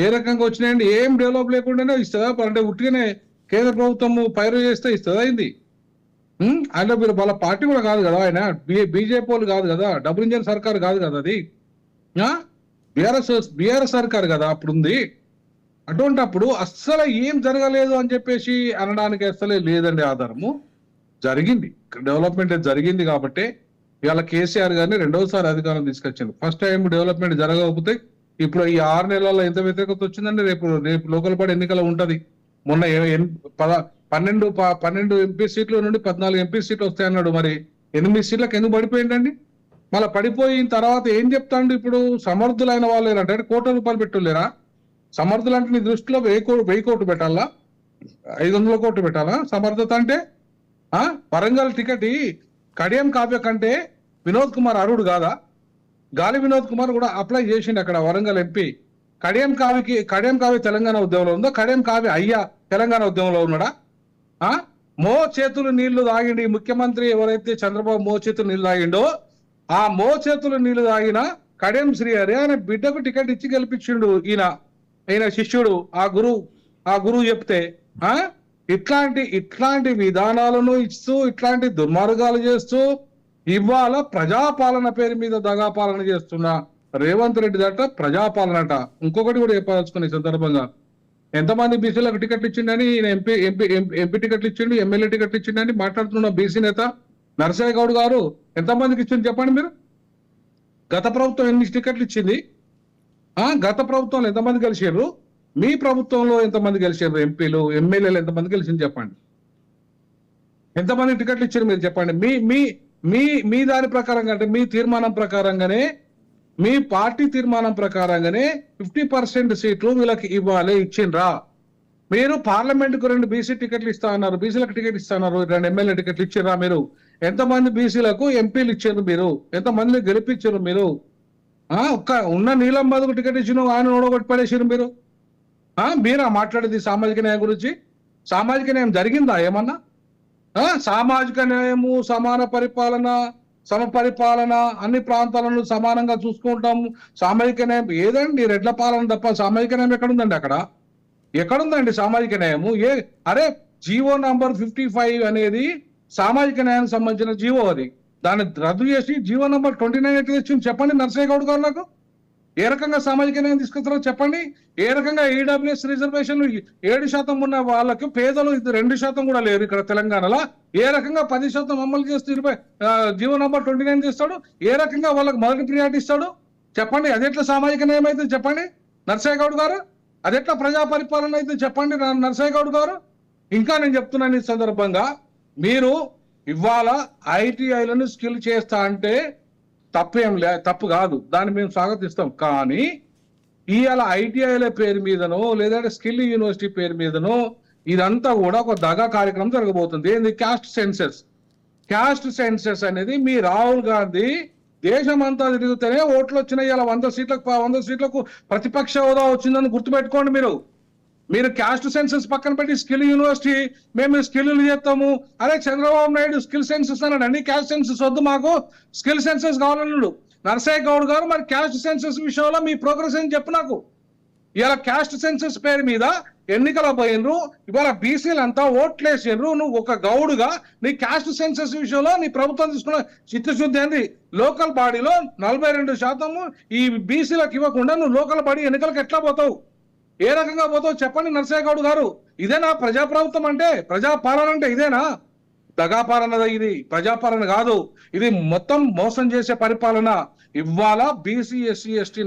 ఏ రకంగా వచ్చినాయండి? ఏం డెవలప్ లేకుండానే ఇస్తుందా? అంటే ఉట్టిగానే కేంద్ర ప్రభుత్వం పైరు చేస్తే ఇస్తుందా? అయింది ఆయన మీరు వాళ్ళ పార్టీ కూడా కాదు కదా, ఆయన బీజేపీ వాళ్ళు కాదు కదా, డబుల్ ఇంజన్ సర్కార్ కాదు కదా, అది బీఆర్ఎస్ సర్కార్ కదా అప్పుడు ఉంది. అటువంటిప్పుడు అస్సలు ఏం జరగలేదు అని చెప్పేసి అనడానికి అస్సలే లేదండి ఆధారము. జరిగింది, డెవలప్మెంట్ జరిగింది. కాబట్టి ఇవాళ కేసీఆర్ గారిని రెండోసారి అధికారం తీసుకొచ్చింది. ఫస్ట్ టైం డెవలప్మెంట్ జరగకపోతే ఇప్పుడు ఈ 6 నెలల్లో ఎంత వ్యతిరేకత వచ్చిందండి. రేపు లోకల్ బాడీ ఎన్నికల ఉంటది. మొన్న 12 ఎంపీ సీట్ల నుండి 14 ఎంపీ సీట్లు వస్తాయన్నాడు. మరి 8 సీట్లకు ఎందుకు పడిపోయిందండి? మళ్ళీ పడిపోయిన తర్వాత ఏం చెప్తాండు? ఇప్పుడు సమర్థులైన వాళ్ళు అంటే ₹1 కోట్లు పెట్టులేరా? సమర్థులు అంటే నీ దృష్టిలో 1000 కోట్లు పెట్టాలా? 500 కోట్లు పెట్టాలా? సమర్థత అంటే వరంగల్ టికెట్ కడియం కావ్య కంటే వినోద్ కుమార్ అరుడు కాదా? గాలి వినోద్ కుమార్ కూడా అప్లై చేసిండు అక్కడ వరంగల్ ఎంపీ. కడియం కావ్య తెలంగాణ ఉద్యమంలో ఉందో? కడియం కావ్య అయ్యా తెలంగాణ ఉద్యమంలో ఉన్నాడా? మో చేతులు నీళ్లు తాగిండి ముఖ్యమంత్రి ఎవరైతే చంద్రబాబు మో చేతులు నీళ్లు తాగిండో ఆ మో చేతులు నీళ్లు తాగిన కడియం శ్రీహరి ఆయన బిడ్డకు టికెట్ ఇచ్చి గెలిపించిండు. ఈయన శిష్యుడు ఆ గురువు చెప్తే ఇట్లాంటి విధానాలను ఇస్తూ ఇట్లాంటి దుర్మార్గాలు చేస్తూ ఇవాళ ప్రజాపాలన పేరు మీద దగాపాలన చేస్తున్న రేవంత్ రెడ్డి దట ప్రజాపాలనట. ఇంకొకటి కూడా చెప్పాల్సుకునే సందర్భంగా ఎంతమంది బీసీలకు టికెట్లు ఇచ్చిండని, ఎంపీ టికెట్లు ఇచ్చిండు, ఎమ్మెల్యే టికెట్లు ఇచ్చిండని మాట్లాడుతున్న బీసీ నేత నరసయ్య గౌడ్ గారు ఎంతమందికి ఇచ్చింది చెప్పండి మీరు? గత ప్రభుత్వం ఎన్ని టికెట్లు ఇచ్చింది? గత ప్రభుత్వంలో ఎంతమంది గెలిచారు? మీ ప్రభుత్వంలో ఎంతమంది గెలిచారు? ఎంపీలు ఎమ్మెల్యేలు ఎంతమంది గెలిచింది చెప్పండి? ఎంతమంది టికెట్లు ఇచ్చారు మీరు చెప్పండి? మీ దాని ప్రకారంగా అంటే మీ తీర్మానం ప్రకారంగానే, మీ పార్టీ తీర్మానం ప్రకారంగానే 50% సీట్లు వీళ్ళకి ఇవ్వాలి, ఇచ్చిండ్రా? మీరు పార్లమెంట్ కు 2 బీసీ టికెట్లు ఇస్తా అన్నారు, బీసీలకు టికెట్ ఇస్తా అన్నారు, 2 ఎమ్మెల్యే టికెట్లు ఇచ్చారా మీరు? ఎంతమంది బీసీలకు ఎంపీలు ఇచ్చారు మీరు? ఎంతమందిని గెలిపించారు మీరు? ఉన్న నీలం బదుకు టికెట్ ఇచ్చిన ఆయన ఓడగొట్టి పడేసారు మీరు. మీరా మాట్లాడేది సామాజిక న్యాయం గురించి? సామాజిక న్యాయం జరిగిందా ఏమన్నా? సామాజిక న్యాయము, సమాన పరిపాలన, సమపరిపాలన, అన్ని ప్రాంతాలను సమానంగా చూసుకుంటాము, సామాజిక న్యాయం ఏదండి? రెడ్ల పాలన తప్ప సామాజిక న్యాయం ఎక్కడుందండి? ఎక్కడుందండి సామాజిక న్యాయము? అరే జీవో నంబర్ 55 అనేది సామాజిక న్యాయానికి సంబంధించిన జీవో. అది దాన్ని రద్దు చేసి జీవో నంబర్ 29 ఎట్లా తెచ్చింది చెప్పండి నరసయ్య గౌడ్ గారు. నాకు ఏ రకంగా సామాజిక న్యాయం తీసుకొస్తారో చెప్పండి. ఏ రకంగా ఈడబ్ల్యూఎస్ రిజర్వేషన్లు 7% ఉన్న వాళ్ళకి పేదలు 2% కూడా లేరు ఇక్కడ తెలంగాణలో. ఏ రకంగా 10% అమలు చేస్తూ జీవో నంబర్ 29 చేస్తాడు? ఏ రకంగా వాళ్ళకి మొదటి ప్రియారిటీ ఇస్తాడు చెప్పండి? అదెట్లా సామాజిక న్యాయం అయితే చెప్పండి నరసయ్య గౌడ్ గారు? అదెట్లా ప్రజా పరిపాలన అయితే చెప్పండి నరసయ్య గౌడ్ గారు? ఇంకా నేను చెప్తున్నాను ఈ సందర్భంగా, మీరు ఇవాళ ఐటీఐలను స్కిల్ చేస్తా అంటే తప్పు కాదు, దాన్ని మేము స్వాగతిస్తాం. కానీ ఇవాళ ఐటీఐల పేరు మీదనో లేదంటే స్కిల్ యూనివర్సిటీ పేరు మీదనో ఇదంతా కూడా ఒక దగా కార్యక్రమం జరగబోతుంది. ఏంది? క్యాస్ట్ సెన్సెస్ అనేది మీ రాహుల్ గాంధీ దేశమంతా తిరిగితేనే ఓట్లు వచ్చినాయి. ఇలా 100 సీట్లకు ప్రతిపక్ష హోదా వచ్చిందని గుర్తుపెట్టుకోండి. మీరు క్యాస్ట్ సెన్సెస్ పక్కన పెట్టి స్కిల్ యూనివర్సిటీ మేము స్కిల్ చేస్తాము. అదే చంద్రబాబు నాయుడు స్కిల్ సెన్సెస్ అన్నాడు, క్యాస్ట్ సెన్సెస్ వద్దు, మాకు స్కిల్ సెన్సెస్ కావాలన్నాడు నరసయ్య గౌడ్ గారు. మరి క్యాస్ట్ సెన్సెస్ విషయంలో మీ ప్రోగ్రెస్ అని చెప్పు నాకు. ఇలా క్యాస్ట్ సెన్సెస్ పేరు మీద ఎన్నికల పోయినరు, ఇవాళ బీసీలు అంతా ఓట్లేసిండ్రు. నువ్వు ఒక గౌడుగా నీ క్యాస్ట్ సెన్సస్ విషయంలో నీ ప్రభుత్వం తీసుకున్న చిత్తశుద్ధి ఏంది? లోకల్ బాడీలో 42% ఈ బీసీలకు ఇవ్వకుండా నువ్వు లోకల్ బాడీ ఎన్నికలకు ఎట్లా పోతావు? ఏ రకంగా పోతావు చెప్పండి నరసయ్య గౌడ్ గారు. ఇదేనా ప్రజాప్రభుత్వం అంటే? ప్రజాపాలన అంటే ఇదేనా? దగాపాలన ఇది, ప్రజాపాలన కాదు. ఇది మొత్తం మోసం చేసే పరిపాలన. ఇవాళ బీసీ ఎస్సీ ఎస్టీ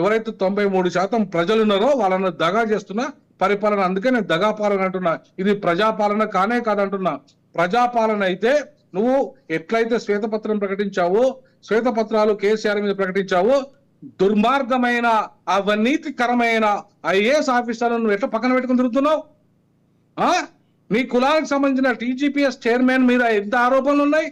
ఎవరైతే 93% ప్రజలు ఉన్నారో వాళ్ళను దగా చేస్తున్న పరిపాలన. అందుకే నేను దగాపాలన అంటున్నా. ఇది ప్రజాపాలన కానే కాదంటున్నా. ప్రజాపాలన అయితే నువ్వు ఎట్లయితే శ్వేతపత్రం ప్రకటించావో, శ్వేతపత్రాలు కేసీఆర్ మీద ప్రకటించావో, దుర్మార్గమైన అవినీతికరమైన ఐఏఎస్ ఆఫీసర్లను నువ్వు ఎట్లా పక్కన పెట్టుకుని తిరుగుతున్నావు? నీ కులానికి సంబంధించిన టీజీపీఎస్ చైర్మన్ మీద ఎంత ఆరోపణలు ఉన్నాయి?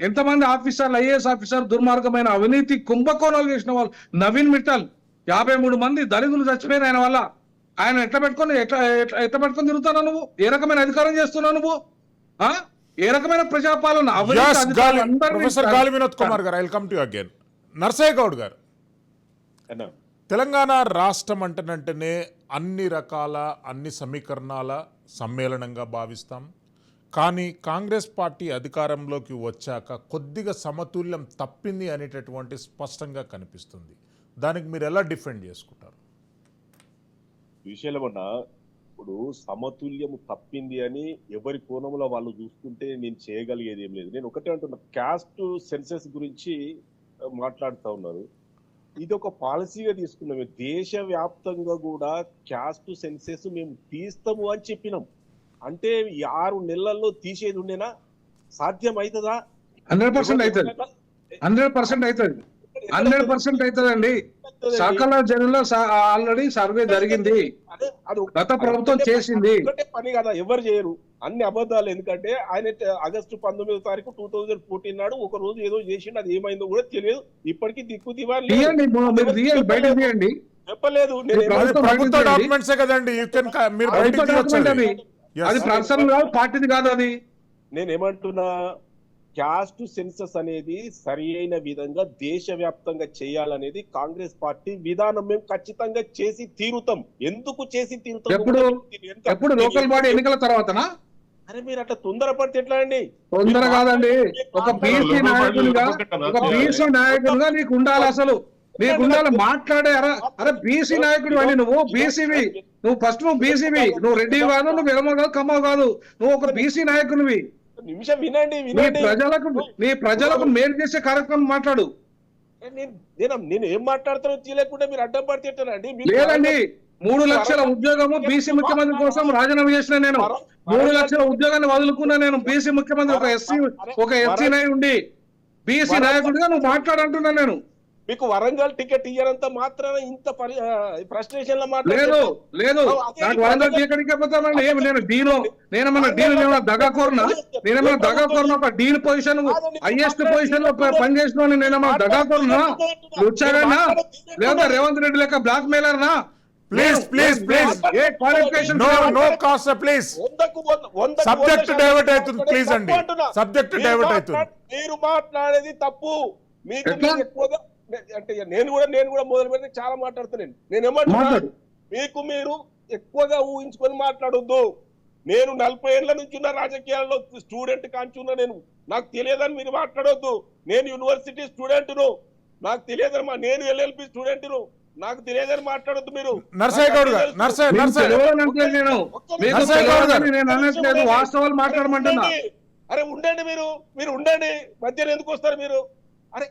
ఎంతమంది ఆఫీసర్లు, ఐఏఎస్ ఆఫీసర్ దుర్మార్గమైన అవినీతి కుంభకోణాలు చేసిన వాళ్ళు. నవీన్ మిట్టల్ 53 మంది దళితులు చచ్చిపోయిన ఆయన వల్ల. ఆయన ఎట్లా పెట్టుకొని తిరుగుతున్నావు నువ్వు? ఏ రకమైన అధికారం చేస్తున్నావు నువ్వు? ఏ రకమైన ప్రజాపాలన? ప్రొఫెసర్ గాలి Vinod Kumar garu, I will come to you again. Narasaiah Goud garu, అన్నా తెలంగాణ రాష్ట్రం అంటేనంటేనే అన్ని సమీకరణాల సమ్మేళనంగా భావిస్తాం. కానీ కాంగ్రెస్ పార్టీ అధికారంలోకి వచ్చాక కొద్దిగా సమతుల్యం తప్పింది అనేటటువంటి స్పష్టంగా కనిపిస్తుంది. దానికి మీరు ఎలా డిఫెండ్ చేసుకుంటారు? విషయంలో ఇప్పుడు సమతుల్యము తప్పింది అని ఎవరి కోణంలో వాళ్ళు చూసుకుంటే నేను చేయగలిగేది ఏం లేదు. నేను ఒకటే అంటున్నా, క్యాస్ట్ సెన్సెస్ గురించి మాట్లాడుతూ ఉన్నారు. ఇది ఒక పాలసీగా తీసుకున్నాం. దేశవ్యాప్తంగా కూడా క్యాస్ట్ సెన్సెస్ మేము తీస్తాము అని చెప్పినాం. అంటే 6 నెలల్లో తీసేది ఉండేనా? సాధ్యం అవుతుందా? 100% అవుతుంది. 100% అవుతుంది. 100% అవుతుందండి. సకల జనుల్లో ఆల్రెడీ సర్వే జరిగింది. గత ప్రభుత్వం చేసింది. పని కదా, ఎవరు చేయరు. అన్ని అబద్ధాలు. ఎందుకంటే ఆయన ఆగస్టు 19వ తారీఖు 2014 నాడు ఒక రోజు ఏదో చేసిండు. అది ఏమైందో కూడా తెలియదు. ఇప్పటికీ దిక్కు దివాళి చెప్పలేదు. ప్రభుత్వ డాక్యుమెంట్సే కదండి. అది పర్సనల్ కాదు, పార్టీది కాదు. అది నేనేమంటున్నా, క్యాస్ట్ సెన్సస్ అనేది సరి అయిన విధంగా దేశవ్యాప్తంగా చేయాలనేది కాంగ్రెస్ పార్టీ విధానం. మేము ఖచ్చితంగా చేసి తీరుతాం. ఎందుకు చేసి తీరుతాం? ఎప్పుడు లోకల్ బాడీ ఎన్నికల తర్వాతనా? అరే మీరు అట్లా తొందరపడితే ఎట్లా అండి? తొందర కాదండి. ఒక బీసీ నాయకుడిగా నీకు ఉండాలి. అసలు నీకు ఉండాలి మాట్లాడే. అరే బీసీ నాయకుడు అని నువ్వు బీసీవి. నువ్వు ఫస్ట్ బీసీవి. నువ్వు రెడ్డి కాదు, నువ్వు ఎడమ కాదు, కమ్మ కాదు. నువ్వు ఒక బీసీ నాయకునివి. నిమిషం వినండి. నీ ప్రజలకు మేలు చేసే కార్యక్రమం మాట్లాడు. నేను ఏం మాట్లాడుతానో తెలియకుండా మీరు అడ్డం పడితే ఎట్టానండి? లేదండి, 3 లక్షల ఉద్యోగము బీసీ ముఖ్యమంత్రి కోసం రాజీనామా చేసిన నేను. 3 లక్షల ఉద్యోగాన్ని వదులుకున్నా నేను. బీసీ ముఖ్యమంత్రి ఒక ఎస్సీ నాయ ఉండి బీసీ నాయకుడిగా నువ్వు మాట్లాడంటున్నా నేను. మీకు వరంగల్ టికెట్ ఇయ్యనంత మాత్రాన ఇంత ఫ్రస్ట్రేషన్ లో లేదు. నాకు వరంగల్ టికెట్ ఇవ్వకపోతానండి. ఏమి నేను నేనేమన్నా దగాకోరునా? నేనేమన్నా దగాకోరునా? ఒక డీన్ పొజిషన్, హైయెస్ట్ పొజిషన్ లో పనిచేసిన నేనేమన్నా దగాకోరునా? వచ్చారన్నా? లేదా రేవంత్ రెడ్డి లెక్క బ్లాక్ మెయిలర్నా? ప్లీజ్ సబ్జెక్ట్ డైవర్ట్ అవుతుంది. ప్లీజ్ అండి, సబ్జెక్ట్ డైవర్ట్ అవుతుంది. మీరు మాట్లాడేది తప్పు. మీకు ఎక్కువగా అంటే నేను కూడా మొదలు పెడితే చాలా మాట్లాడుతున్నాను. నేనేమంటున్నా, మీకు మీరు ఎక్కువగా ఊహించుకొని మాట్లాడొద్దు. నేను 40 ఏళ్ల నుంచి ఉన్న రాజకీయాల్లో స్టూడెంట్ కాంచున్నా. నాకు తెలియదని మీరు మాట్లాడొద్దు. నేను యూనివర్సిటీ స్టూడెంట్ను, నాకు తెలియదమ్మా. నేను LLB స్టూడెంట్ను, నాకు తెలియదని మాట్లాడొద్దు మీరు. నరసయ్య గౌడ్ గారు, వాస్తవాలు మాట్లాడమంటున్నా. అరే ఉండండి, మీరు ఉండండి. మధ్యలో ఎందుకు వస్తారు మీరు? అరే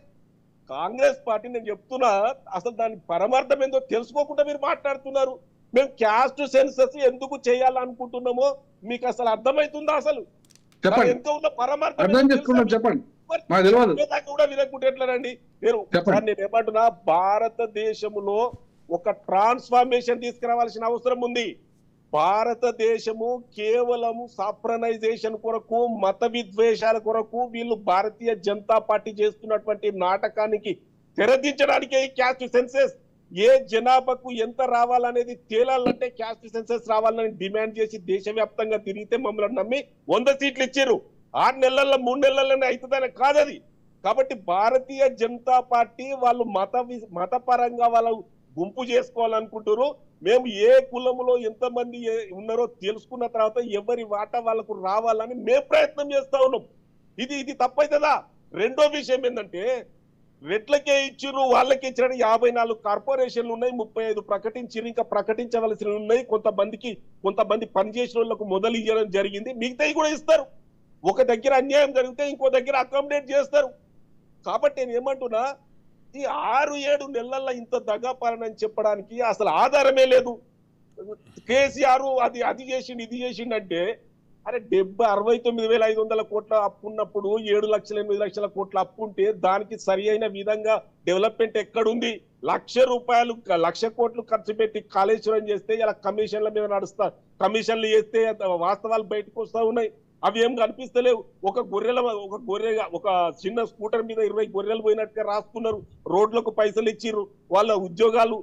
కాంగ్రెస్ పార్టీ నేను చెప్తున్నా, అసలు దాని పరమార్థం ఏందో తెలుసుకోకుండా మీరు మాట్లాడుతున్నారు. మేము క్యాస్ట్ సెన్సస్ ఎందుకు చేయాలనుకుంటున్నామో మీకు అసలు అర్థమవుతుందా? అసలు ఎంత ఉన్న పరమార్థం చెప్పండి. కూడా వినకుంటే ఎట్లానండి? నేను ఏమంటున్నా, భారతదేశంలో ఒక ట్రాన్స్ఫార్మేషన్ తీసుకురావాల్సిన అవసరం ఉంది. భారతదేశము కేవలము సాప్రనైజేషన్ కొరకు, మత విద్వేషాల కొరకు వీళ్ళు భారతీయ జనతా పార్టీ చేస్తున్నటువంటి నాటకానికి తెరదించడానికే ఈ క్యాస్ట్ సెన్సెస్. ఏ జనాభాకు ఎంత రావాలనేది తేలాలంటే క్యాస్ట్ సెన్సెస్ రావాలని డిమాండ్ చేసి దేశవ్యాప్తంగా తిరిగితే మమ్మల్ని నమ్మి 100 సీట్లు ఇచ్చారు. 6 నెలల్లో 3 నెలల్లోనే అవుతుందని కాదది. కాబట్టి భారతీయ జనతా పార్టీ వాళ్ళు మతపరంగా వాళ్ళు గుంపు చేసుకోవాలనుకుంటారు. మేము ఏ కులములో ఎంతమంది ఉన్నారో తెలుసుకున్న తర్వాత ఎవరి వాటా వాళ్ళకు రావాలని మేము ప్రయత్నం చేస్తా ఉన్నాం. ఇది తప్పైతుందా? రెండో విషయం ఏంటంటే రెట్లకే ఇచ్చిర్రు, వాళ్ళకే ఇచ్చిన 54 కార్పొరేషన్లు ఉన్నాయి, 35 ప్రకటించారు, ఇంకా ప్రకటించవలసి ఉన్నాయి. కొంతమంది పనిచేసిన వాళ్ళకు మొదలు ఇవ్వడం జరిగింది, మిగతాయి కూడా ఇస్తారు. ఒక దగ్గర అన్యాయం జరిగితే ఇంకో దగ్గర అకామిడేట్ చేస్తారు. కాబట్టి నేను ఏమంటున్నా, ఈ 6-7 నెలల్లో ఇంత దగా పాలన అని చెప్పడానికి అసలు ఆధారమే లేదు. కేసీఆర్ అది చేసిండు ఇది చేసిండు అంటే, అరే 69,500 కోట్ల అప్పు ఉన్నప్పుడు 7,08,00,000 కోట్ల అప్పు ఉంటే దానికి సరి అయిన విధంగా డెవలప్మెంట్ ఎక్కడుంది? ₹1,00,000 కోట్లు ఖర్చు పెట్టి కాళేశ్వరం చేస్తే ఇలా కమిషన్ల మీద నడుస్తారు. కమిషన్లు చేస్తే వాస్తవాలు బయటకు వస్తా ఉన్నాయి. అవి ఏం కనిపిస్తలేవు. ఒక చిన్న స్కూటర్ మీద 20 గొర్రెలు పోయినట్టుగా రాసుకున్నారు. రోడ్లకు పైసలు ఇచ్చిర్రు, వాళ్ళ ఉద్యోగాలు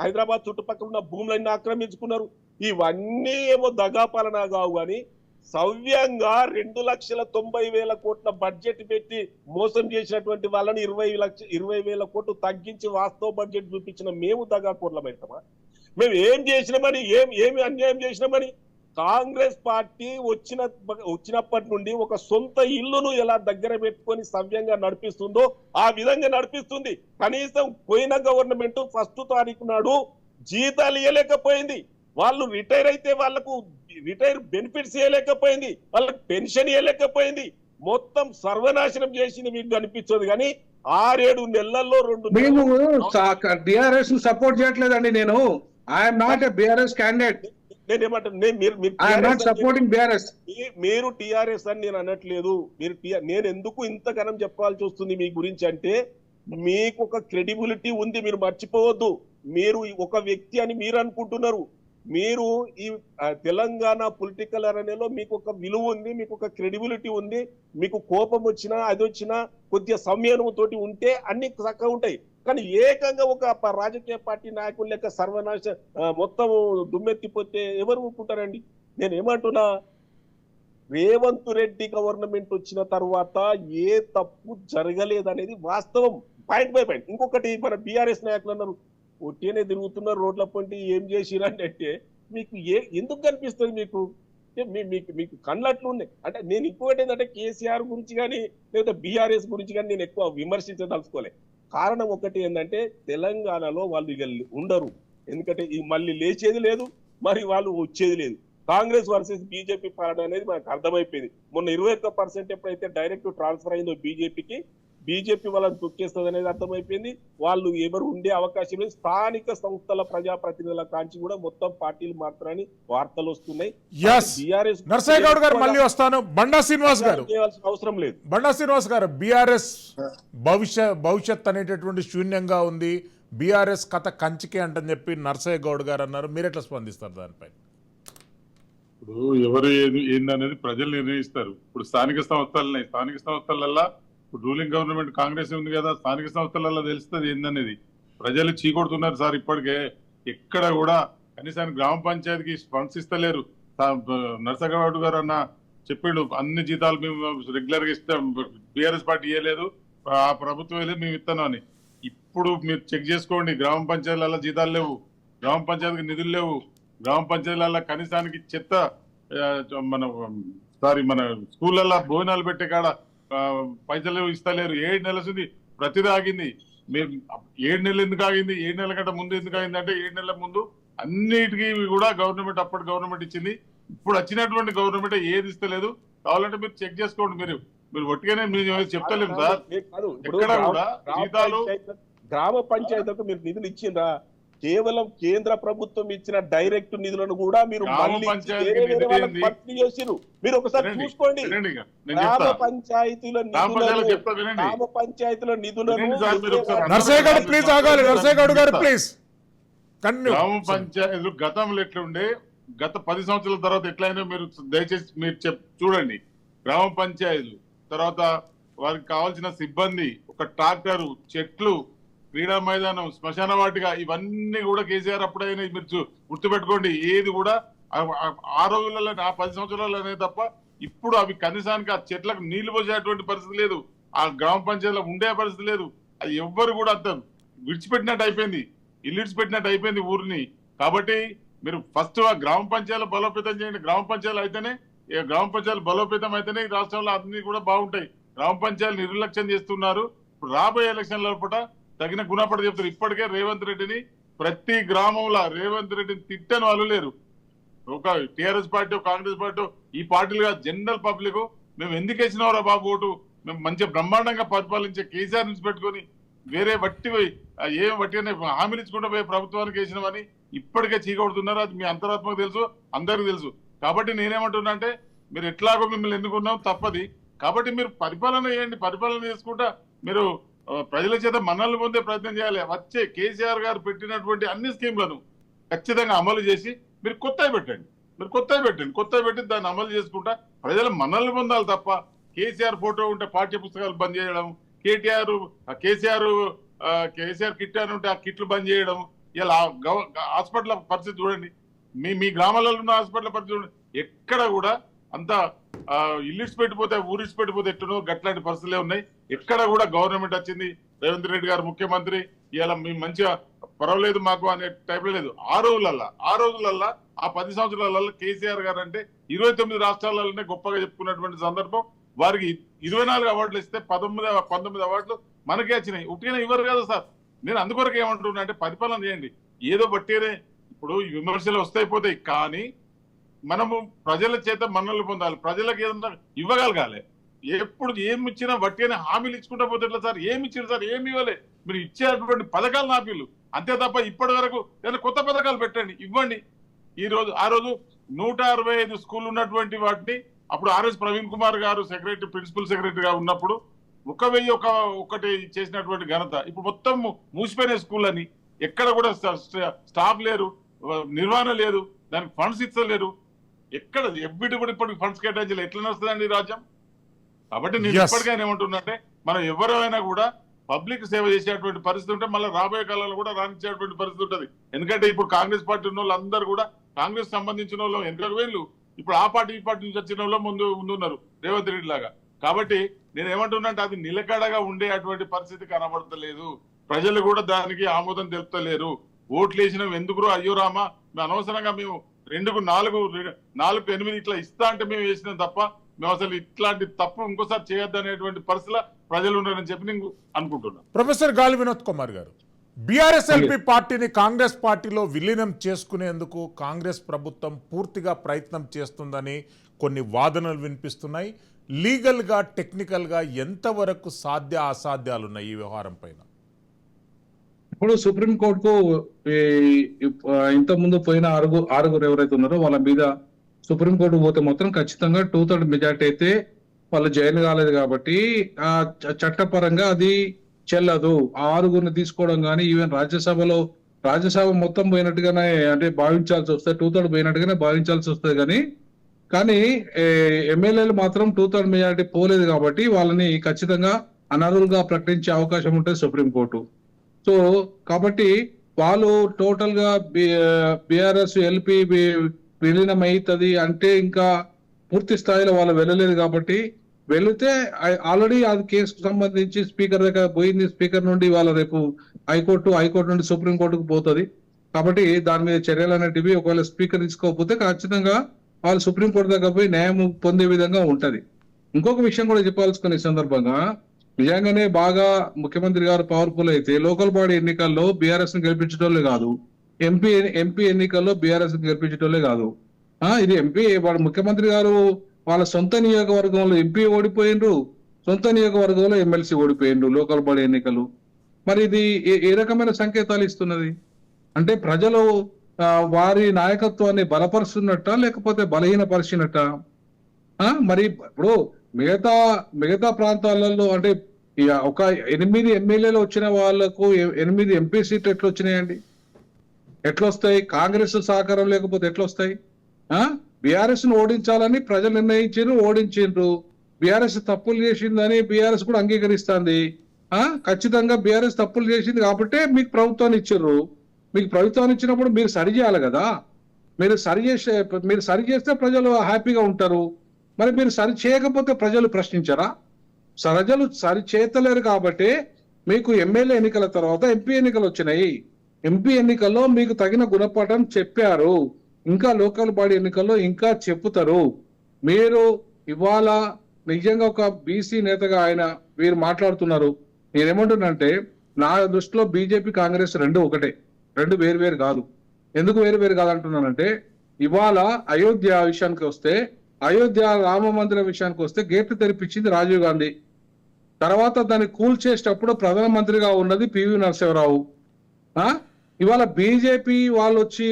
హైదరాబాద్ చుట్టుపక్కల ఉన్న భూములన్నీ ఆక్రమించుకున్నారు. ఇవన్నీ ఏమో దగాపాలన కావు కానీ సవ్యంగా 2,90,000 కోట్ల బడ్జెట్ పెట్టి మోసం చేసినటువంటి వాళ్ళని 20,000 కోట్లు తగ్గించి వాస్తవ బడ్జెట్ చూపించిన మేము దగాకోర్లమవుతామా? మేము ఏం చేసినామని, ఏమి అన్యాయం చేసినామని? కాంగ్రెస్ పార్టీ వచ్చినప్పటి నుండి ఒక సొంత ఇల్లును ఎలా దగ్గర పెట్టుకొని సవ్యంగా నడిపిస్తుందో ఆ విధంగా నడిపిస్తుంది. కనీసం పోయిన గవర్నమెంట్ 1వ తారీఖు నాడు జీతాలు ఇవ్వలేకపోయింది. వాళ్ళు రిటైర్ అయితే వాళ్లకు రిటైర్ బెనిఫిట్స్ ఇవ్వలేకపోయింది, వాళ్ళకి పెన్షన్ ఇవ్వలేకపోయింది. మొత్తం సర్వనాశనం చేసింది మీకు కనిపించదు. కానీ 6-7 నెలల్లో 2 మేము డిఆర్ఎస్ సపోర్ట్ చేయట్లేదండి. నేను I'm not a BRS candidate. మీరు టిఆర్ఎస్ అని నేను అనట్లేదు. నేను ఎందుకు ఇంతగానం చెప్పాల్సి వస్తుంది మీ గురించి అంటే, మీకు ఒక క్రెడిబిలిటీ ఉంది, మీరు మర్చిపోవద్దు. మీరు ఒక వ్యక్తి అని మీరు అనుకుంటున్నారు. మీరు ఈ తెలంగాణ పొలిటికల్ అరేనాలో మీకు ఒక విలువ ఉంది, మీకు ఒక క్రెడిబిలిటీ ఉంది. మీకు కోపం వచ్చినా అది వచ్చినా కొద్దిగా సంయమనంతోటి ఉంటే అన్ని చక్కగా ఉంటాయి. కానీ ఏకంగా ఒక రాజకీయ పార్టీ నాయకులు లెక్క సర్వనాశ మొత్తం దుమ్మెత్తిపోతే ఎవరు ఒప్పుకుంటారండి? నేను ఏమంటున్నా, రేవంత్ రెడ్డి గవర్నమెంట్ వచ్చిన తర్వాత ఏ తప్పు జరగలేదనేది వాస్తవం, పాయింట్ బై పాయింట్. ఇంకొకటి, మన బీఆర్ఎస్ నాయకులు అన్నారు ఒట్టినే తిరుగుతున్నారు రోడ్ల పొంటి, ఏం చేసిరంటే మీకు ఎందుకు కనిపిస్తుంది? మీకు కళ్ళట్లు ఉన్నాయి అంటే. నేను ఇంకొకటి ఏంటంటే, కేసీఆర్ గురించి కానీ లేదా బీఆర్ఎస్ గురించి కానీ నేను ఎక్కువ విమర్శించదలుచుకోలే. కారణం ఒకటి ఏంటంటే, తెలంగాణలో వాళ్ళు ఇక ఉండరు. ఎందుకంటే మళ్ళీ లేచేది లేదు, మరి వాళ్ళు వచ్చేది లేదు. కాంగ్రెస్ వర్సెస్ బీజేపీ పాలన అనేది మనకు అర్థమైపోయింది. మొన్న 21% ఎప్పుడైతే డైరెక్ట్ ట్రాన్స్ఫర్ అయిందో బీజేపీ వాళ్ళని తొక్కేస్తుంది అనేది అర్థమైపోయింది. వాళ్ళు ఎవరు ఉండే అవకాశం లేదు. స్థానిక సంస్థల ప్రజాప్రతినిధుల కాంచి కూడా మొత్తం పార్టీలు మాత్రమని వార్తలు వస్తున్నాయి. నరసయ్య గౌడ్ గారు మళ్ళీ వస్తాను. బండా శ్రీనివాస్ గారు అవసరం లేదు. బండా శ్రీనివాస్ గారు, బీఆర్ఎస్ భవిష్యత్ అనేటటువంటి శూన్యంగా ఉంది, బీఆర్ఎస్ కథ కంచికే అంటని చెప్పి నరసయ్య గౌడ్ గారు అన్నారు. మీరు ఎట్లా స్పందిస్తారు దానిపై? ఇప్పుడు ఎవరు ఏందనేది ప్రజలు నిర్ణయిస్తారు. ఇప్పుడు స్థానిక సంస్థలల్లో రూలింగ్ గవర్నమెంట్ కాంగ్రెస్ ఉంది కదా, స్థానిక సంస్థలలో తెలుస్తుంది ఏందనేది. ప్రజలు చీకొడుతున్నారు సార్. ఇప్పటికే ఎక్కడ కూడా కనీసానికి గ్రామ పంచాయతీకి స్పందిస్తలేరు. నరసగౌడ్ గారు అన్న చెప్పిండు, అన్ని జీతాలు మేము రెగ్యులర్ గా ఇస్తాం, బీఆర్ఎస్ పార్టీ ఇవ్వలేదు, ఆ ప్రభుత్వం వెళ్ళి మేము ఇస్తాను అని. ఇప్పుడు మీరు చెక్ చేసుకోండి, గ్రామ పంచాయతీలలో జీతాలు లేవు, గ్రామ పంచాయతీకి నిధులు లేవు, గ్రామ పంచాయతీలలో కనీసానికి మన స్కూళ్ళల్లో భోజనాలు పెట్టే కాడ పైసలు ఇస్తలేరు. 7 నెలల સુધી ప్రతిదీ ఆగింది. మీరు 7 నెలలు ఎందుకు ఆగింది? 7 నెలల కంటే ముందు ఎందుకు ఆగింది అంటే, 7 నెలల ముందు అన్నిటికీ కూడా అప్పటి గవర్నమెంట్ ఇచ్చింది. ఇప్పుడు వచ్చినటువంటి గవర్నమెంట్ ఏది ఇస్తలేదు. కావాలంటే మీరు చెక్ చేసుకోండి. మీరు ఒట్టిగానే మీరు చెప్తలేము సార్. ఎక్కడ కూడా జీతాలు గ్రామ పంచాయతీలకు మీరు నిధులు ఇచ్చిందా? కేవలం కేంద్ర ప్రభుత్వం ఇచ్చిన డైరెక్ట్ నిధులను కూడా మీరు మీరు ఒకసారి చూసుకోండి. గ్రామ పంచాయతీల నిధులను గ్రామ పంచాయతీలు గతంలో ఎట్లుండే, గత 10 సంవత్సరాల తర్వాత ఎట్లయినా మీరు దయచేసి మీరు చూడండి. గ్రామ పంచాయతీలు తర్వాత వారికి కావాల్సిన సిబ్బంది, ఒక ట్రాక్టరు, చెట్లు, క్రీడా మైదానం, శ్మశాన వాటిక, ఇవన్నీ కూడా కేసీఆర్ అప్పుడైనా మీరు గుర్తుపెట్టుకోండి. ఏది కూడా ఆ రోజులలో, ఆ 10 సంవత్సరాలనే తప్ప ఇప్పుడు అవి కనీసానికి ఆ చెట్లకు నీళ్లు పోసేటువంటి పరిస్థితి లేదు, ఆ గ్రామ పంచాయతీలో ఉండే పరిస్థితి లేదు. అది ఎవ్వరు కూడా అంత విడిచిపెట్టినట్టు అయిపోయింది. ఇల్లిడ్స్ పెట్టినట్టు అయిపోయింది ఊరిని. కాబట్టి మీరు ఫస్ట్ ఆ గ్రామ పంచాయతీలు బలోపేతం చేయండి. గ్రామ పంచాయతీలు అయితేనే గ్రామ పంచాయతీలు బలోపేతం అయితేనే ఈ రాష్ట్రంలో అన్ని కూడా బాగుంటాయి. గ్రామ పంచాయతీలు నిర్లక్ష్యం చేస్తున్నారు. ఇప్పుడు రాబోయే ఎలక్షన్ల పూట తగిన గుణపడ చెప్తారు. ఇప్పటికే రేవంత్ రెడ్డిని ప్రతి గ్రామంలో రేవంత్ రెడ్డిని తిట్టని వాళ్ళు లేరు. ఒక టీఆర్ఎస్ పార్టీ, కాంగ్రెస్ పార్టీ, ఈ పార్టీలుగా జనరల్ పబ్లిక్ మేము ఎందుకు వేసినవరా బాబు ఓటు, మేము మంచిగా బ్రహ్మాండంగా పరిపాలించే కేసీఆర్ నుంచి పెట్టుకొని వేరే ఏం వట్టిగానే హామీలు ఇచ్చుకుంటూ పోయే ప్రభుత్వానికి వేసినామని ఇప్పటికే చీకొడుతున్నారు. అది మీ అంతరాత్మకు తెలుసు, అందరికీ తెలుసు. కాబట్టి నేనేమంటున్నా అంటే మీరు ఎట్లాగో మిమ్మల్ని ఎన్నుకున్నాం తప్పది. కాబట్టి మీరు పరిపాలన చేయండి. పరిపాలన చేసుకుంటా మీరు ప్రజల చేత మన్నలు పొందే ప్రయత్నం చేయాలి. వచ్చే కేసీఆర్ గారు పెట్టినటువంటి అన్ని స్కీమ్లను ఖచ్చితంగా అమలు చేసి మీరు కొత్తవి పెట్టండి. కొత్తవి పెట్టి దాన్ని అమలు చేసుకుంటా ప్రజల మన్నలు పొందాలి తప్ప కేసీఆర్ ఫోటో ఉంటే పాఠ్య పుస్తకాలు బంద్ చేయడం, కేసీఆర్ కిట్ అని ఉంటే ఆ కిట్లు బంద్ చేయడం. ఇలా హాస్పిటల్ పరిస్థితి చూడండి, మీ గ్రామాలలో ఉన్న హాస్పిటల్ పరిస్థితి చూడండి. ఎక్కడ కూడా అంత ఇల్లిడ్స్ పెట్టిపోతే ఊరిడ్స్ పెట్టిపోతే ఎట్టునో గట్లాంటి పరిస్థితులే ఉన్నాయి. ఎక్కడ కూడా గవర్నమెంట్ వచ్చింది, రేవంత్ రెడ్డి గారు ముఖ్యమంత్రి, ఇలా మేము మంచిగా పర్వాలేదు మాకు అనే టైప్ లో లేదు. ఆ రోజులల్లా ఆ 10 సంవత్సరాలలో కేసీఆర్ గారు అంటే 29 రాష్ట్రాలలోనే గొప్పగా చెప్పుకున్నటువంటి సందర్భం. వారికి 24 అవార్డులు ఇస్తే 19 అవార్డులు మనకే వచ్చినాయి. ఉట్టిగానే ఇవ్వరు కదా సార్. నేను అందుకొరకు ఏమంటున్నా అంటే పరిపాలన చేయండి. ఏదో బట్టేనే ఇప్పుడు విమర్శలు వస్తాయి పోతాయి, కానీ మనము ప్రజల చేత మన్నలు పొందాలి. ప్రజలకు ఏదన్నా ఇవ్వగలగాలి. ఎప్పుడు ఏమి ఇచ్చినా వట్టిగానే హామీలు ఇచ్చుకుంటా పోతే ఎట్లా సార్? ఏమి ఇచ్చారు సార్? ఏమి ఇవ్వలే. మీరు ఇచ్చేటువంటి పథకాలు నాపీలు అంతే తప్ప ఇప్పటి వరకు ఏదైనా కొత్త పథకాలు పెట్టండి, ఇవ్వండి. ఆ రోజు 165 స్కూల్ ఉన్నటువంటి వాటిని అప్పుడు ఆర్ఎస్ ప్రవీణ్ కుమార్ గారు ప్రిన్సిపల్ సెక్రటరీగా ఉన్నప్పుడు 1001 చేసినటువంటి ఘనత. ఇప్పుడు మొత్తం మూసిపోయిన స్కూల్ అని, ఎక్కడ కూడా స్టాఫ్ లేరు, నిర్వహణ లేదు, దానికి ఫండ్స్ ఇచ్చలేరు. ఎక్కడ ఎవ్విటి కూడా ఇప్పటికి ఫండ్స్ కేటాయించాలి. ఎట్లా నడుస్తుందండి ఈ రాజ్యం? కాబట్టి నేను ఇప్పటికైనా ఏమంటున్నానంటే మనం ఎవరైనా కూడా పబ్లిక్ సేవ చేసేటువంటి పరిస్థితి ఉంటే మళ్ళీ రాబోయే కాలంలో కూడా రాణించేటువంటి పరిస్థితి ఉంటుంది. ఎందుకంటే ఇప్పుడు కాంగ్రెస్ పార్టీ ఉన్న వాళ్ళు అందరూ కూడా కాంగ్రెస్ సంబంధించిన వాళ్ళు వెనకకు వేళ్ళు, ఇప్పుడు ఆ పార్టీ ఈ పార్టీ నుంచి వచ్చిన వాళ్ళు ముందున్నారు రేవంత్ రెడ్డి లాగా. కాబట్టి నేను ఏమంటున్నా అంటే అది నిలకడగా ఉండే అటువంటి పరిస్థితి కనబడతలేదు. ప్రజలు కూడా దానికి ఆమోదం తెలుపుతలేరు. ఓట్లు వేసినాం ఎందుకు అయ్యో రామా, మేము అనవసరంగా మేము 2కు 4కు 8 ఇట్లా ఇస్తా అంటే మేము వేసినాం తప్ప మేము అసలు ఇట్లాంటి తప్పు ఇంకోసారి చేయొద్దు అనేటువంటి పరిస్థితిలో ప్రజలు ఉన్నారని చెప్పి నేను అనుకుంటున్నాను. ప్రొఫెసర్ గాలి వినోద్ కుమార్ గారు, బీఆర్ఎస్ఎల్పీ పార్టీని కాంగ్రెస్ పార్టీలో విలీనం చేసుకునేందుకు కాంగ్రెస్ ప్రభుత్వం పూర్తిగా ప్రయత్నం చేస్తుందని కొన్ని వాదనలు వినిపిస్తున్నాయి. లీగల్గా, టెక్నికల్గా ఎంతవరకు అసాధ్యాలు ఉన్నాయి ఈ వ్యవహారం పైన? ఇప్పుడు సుప్రీంకోర్టుకు ఇంత ముందు పోయిన ఆరుగురు ఎవరైతే ఉన్నారో వాళ్ళ మీద సుప్రీంకోర్టు పోతే మాత్రం ఖచ్చితంగా 2/3 మెజార్టీ అయితే వాళ్ళు జాయిన్ కాలేదు కాబట్టి ఆ చట్టపరంగా అది చెల్లదు. ఆ 6గురిని తీసుకోవడం కానీ ఈవెన్ రాజ్యసభ మొత్తం పోయినట్టుగానే అంటే భావించాల్సి వస్తుంది, 2/3 పోయినట్టుగానే భావించాల్సి వస్తుంది. కానీ ఎమ్మెల్యేలు మాత్రం 2/3 మెజార్టీ పోలేదు కాబట్టి వాళ్ళని ఖచ్చితంగా అనర్హులుగా ప్రకటించే అవకాశం ఉంటుంది సుప్రీంకోర్టు. సో కాబట్టి వాళ్ళు టోటల్ గా బీఆర్ఎస్ ఎల్పీ విలీనం అవుతుంది అంటే ఇంకా పూర్తి స్థాయిలో వాళ్ళు వెళ్ళలేదు. కాబట్టి వెళితే ఆల్రెడీ అది కేసుకు సంబంధించి స్పీకర్ దగ్గర పోయింది. స్పీకర్ నుండి వాళ్ళ రేపు హైకోర్టు నుండి సుప్రీంకోర్టుకు పోతుంది. కాబట్టి దాని మీద చర్యలు అనేటివి ఒకవేళ స్పీకర్ తీసుకోకపోతే ఖచ్చితంగా వాళ్ళు సుప్రీంకోర్టు దగ్గర పోయి న్యాయం పొందే విధంగా ఉంటది. ఇంకొక విషయం కూడా చెప్పాల్సుకునే సందర్భంగా నిజంగానే బాగా ముఖ్యమంత్రి గారు పవర్ఫుల్ అయితే లోకల్ బాడీ ఎన్నికల్లో బీఆర్ఎస్ ని గెలిపించటోళ్ళే కాదు, ఎంపీ ఎన్నికల్లో బీఆర్ఎస్ ని గెలిపించటోళ్ళే కాదు. ఇది వాడు ముఖ్యమంత్రి గారు వాళ్ళ సొంత నియోజకవర్గంలో ఎంపీ ఓడిపోయిండ్రు, సొంత నియోజకవర్గంలో ఎమ్మెల్సీ ఓడిపోయిండ్రు లోకల్ బాడీ ఎన్నికలు. మరి ఇది ఏ రకమైన సంకేతాలు ఇస్తున్నది అంటే ప్రజలు వారి నాయకత్వాన్ని బలపరుస్తున్నట్ట లేకపోతే బలహీనపరిచినట్ట? మరి ఇప్పుడు మిగతా ప్రాంతాలలో అంటే ఒక 8 ఎమ్మెల్యేలు వచ్చిన వాళ్లకు 8 ఎంపీ సీట్లు ఎట్లా వచ్చినాయండి? ఎట్లొస్తాయి? కాంగ్రెస్ సహకారం లేకపోతే ఎట్లొస్తాయి? బీఆర్ఎస్ ను ఓడించాలని ప్రజలు ఓడించిండ్రు. బీఆర్ఎస్ తప్పులు చేసిందని బీఆర్ఎస్ కూడా అంగీకరిస్తుంది. ఖచ్చితంగా బీఆర్ఎస్ తప్పులు చేసింది కాబట్టి మీకు ప్రభుత్వాన్ని ఇచ్చారు. మీకు ప్రభుత్వాన్ని ఇచ్చినప్పుడు మీరు సరి చేయాలి కదా. మీరు సరి చేస్తే ప్రజలు హ్యాపీగా ఉంటారు. మరి మీరు సరి చేయకపోతే ప్రజలు ప్రశ్నించరా? ప్రజలు సరి చేయలేరు కాబట్టి మీకు ఎమ్మెల్యే ఎన్నికల తర్వాత ఎంపీ ఎన్నికలు వచ్చినాయి. ఎంపీ ఎన్నికల్లో మీకు తగిన గుణపాఠం చెప్పారు, ఇంకా లోకల్ బాడీ ఎన్నికల్లో ఇంకా చెప్పుతారు. మీరు ఇవాళ నిజంగా ఒక బీసీ నేతగా వీరు మాట్లాడుతున్నారు. నేనేమంటున్నానంటే నా దృష్టిలో బీజేపీ కాంగ్రెస్ రెండు ఒకటే, రెండు వేరు కాదు. ఎందుకు వేరు కాదంటున్నానంటే ఇవాళ అయోధ్య విషయానికి వస్తే, అయోధ్య రామ మందిరం విషయానికి వస్తే గేట్లు తెరిపించింది రాజీవ్ గాంధీ. తర్వాత దాన్ని కూల్చేసేటప్పుడు ప్రధానమంత్రిగా ఉన్నది పివి నరసింహరావు. ఇవాళ బీజేపీ వాళ్ళు వచ్చి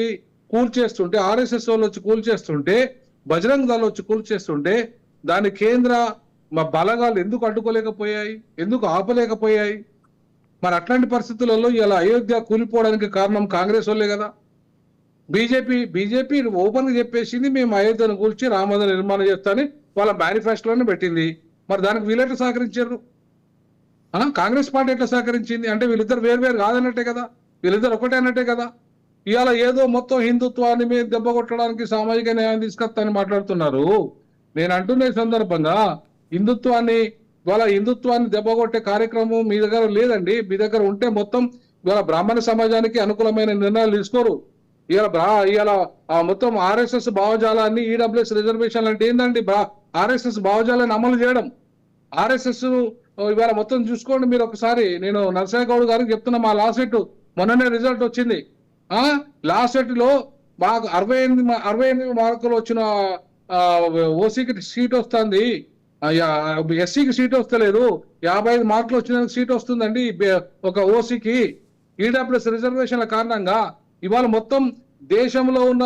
కూల్చేస్తుంటే, ఆర్ఎస్ఎస్ వాళ్ళు వచ్చి కూల్చేస్తుంటే, బజరంగ్ దళ్ వచ్చి కూల్చేస్తుంటే దాని కేంద్ర బలగాలు ఎందుకు అడ్డుకోలేకపోయాయి, ఎందుకు ఆపలేకపోయాయి? మరి అట్లాంటి పరిస్థితులలో ఇలా అయోధ్య కూలిపోవడానికి కారణం కాంగ్రెస్ వాళ్ళే కదా. బీజేపీ ఓపెన్ గా చెప్పేసింది మేము అయోధ్యను కూల్చి రామమందిర నిర్మాణం చేస్తానని వాళ్ళ మేనిఫెస్టోలోనే పెట్టింది. మరి దానికి వీళ్ళెట్లా సహకరించారు? కాంగ్రెస్ పార్టీ ఎట్లా సహకరించింది? అంటే వీళ్ళిద్దరు వేరు కాదన్నట్టే కదా, వీళ్ళిద్దరు ఒకటే అన్నట్టే కదా. ఇవాళ ఏదో మొత్తం హిందుత్వాన్ని మీద దెబ్బ కొట్టడానికి, సామాజిక న్యాయం తీసుకొస్తానని మాట్లాడుతున్నారు. నేను అంటున్న ఈ సందర్భంగా హిందుత్వాన్ని దెబ్బ కొట్టే కార్యక్రమం మీ దగ్గర లేదండి. మీ దగ్గర ఉంటే మొత్తం ఇవాళ బ్రాహ్మణ సమాజానికి అనుకూలమైన నిర్ణయాలు తీసుకోరు. ఇవాళ మొత్తం ఆర్ఎస్ఎస్ భావజాలాన్ని, ఈడబ్ల్యూఎస్ రిజర్వేషన్ అంటే ఏంటండి? ఆర్ఎస్ఎస్ భావజాలాన్ని అమలు చేయడం. ఆర్ఎస్ఎస్ ఇవాళ మొత్తం చూసుకోండి మీరు ఒకసారి. నేను నరసింహ గౌడ్ గారికి చెప్తున్నా, మా లాస్ట్ సెట్ మొన్ననే రిజల్ట్ వచ్చింది. లాస్ట్ సెట్ లో మాకు 68 మార్కులు వచ్చిన ఓసీకి సీట్ వస్తుంది, ఎస్సీకి సీట్ వస్తలేదు. 55 మార్కులు వచ్చిన సీట్ వస్తుందండి ఒక ఓసీకి. ఈడబ్ల్యూఎస్ రిజర్వేషన్ల కారణంగా ఇవాళ మొత్తం దేశంలో ఉన్న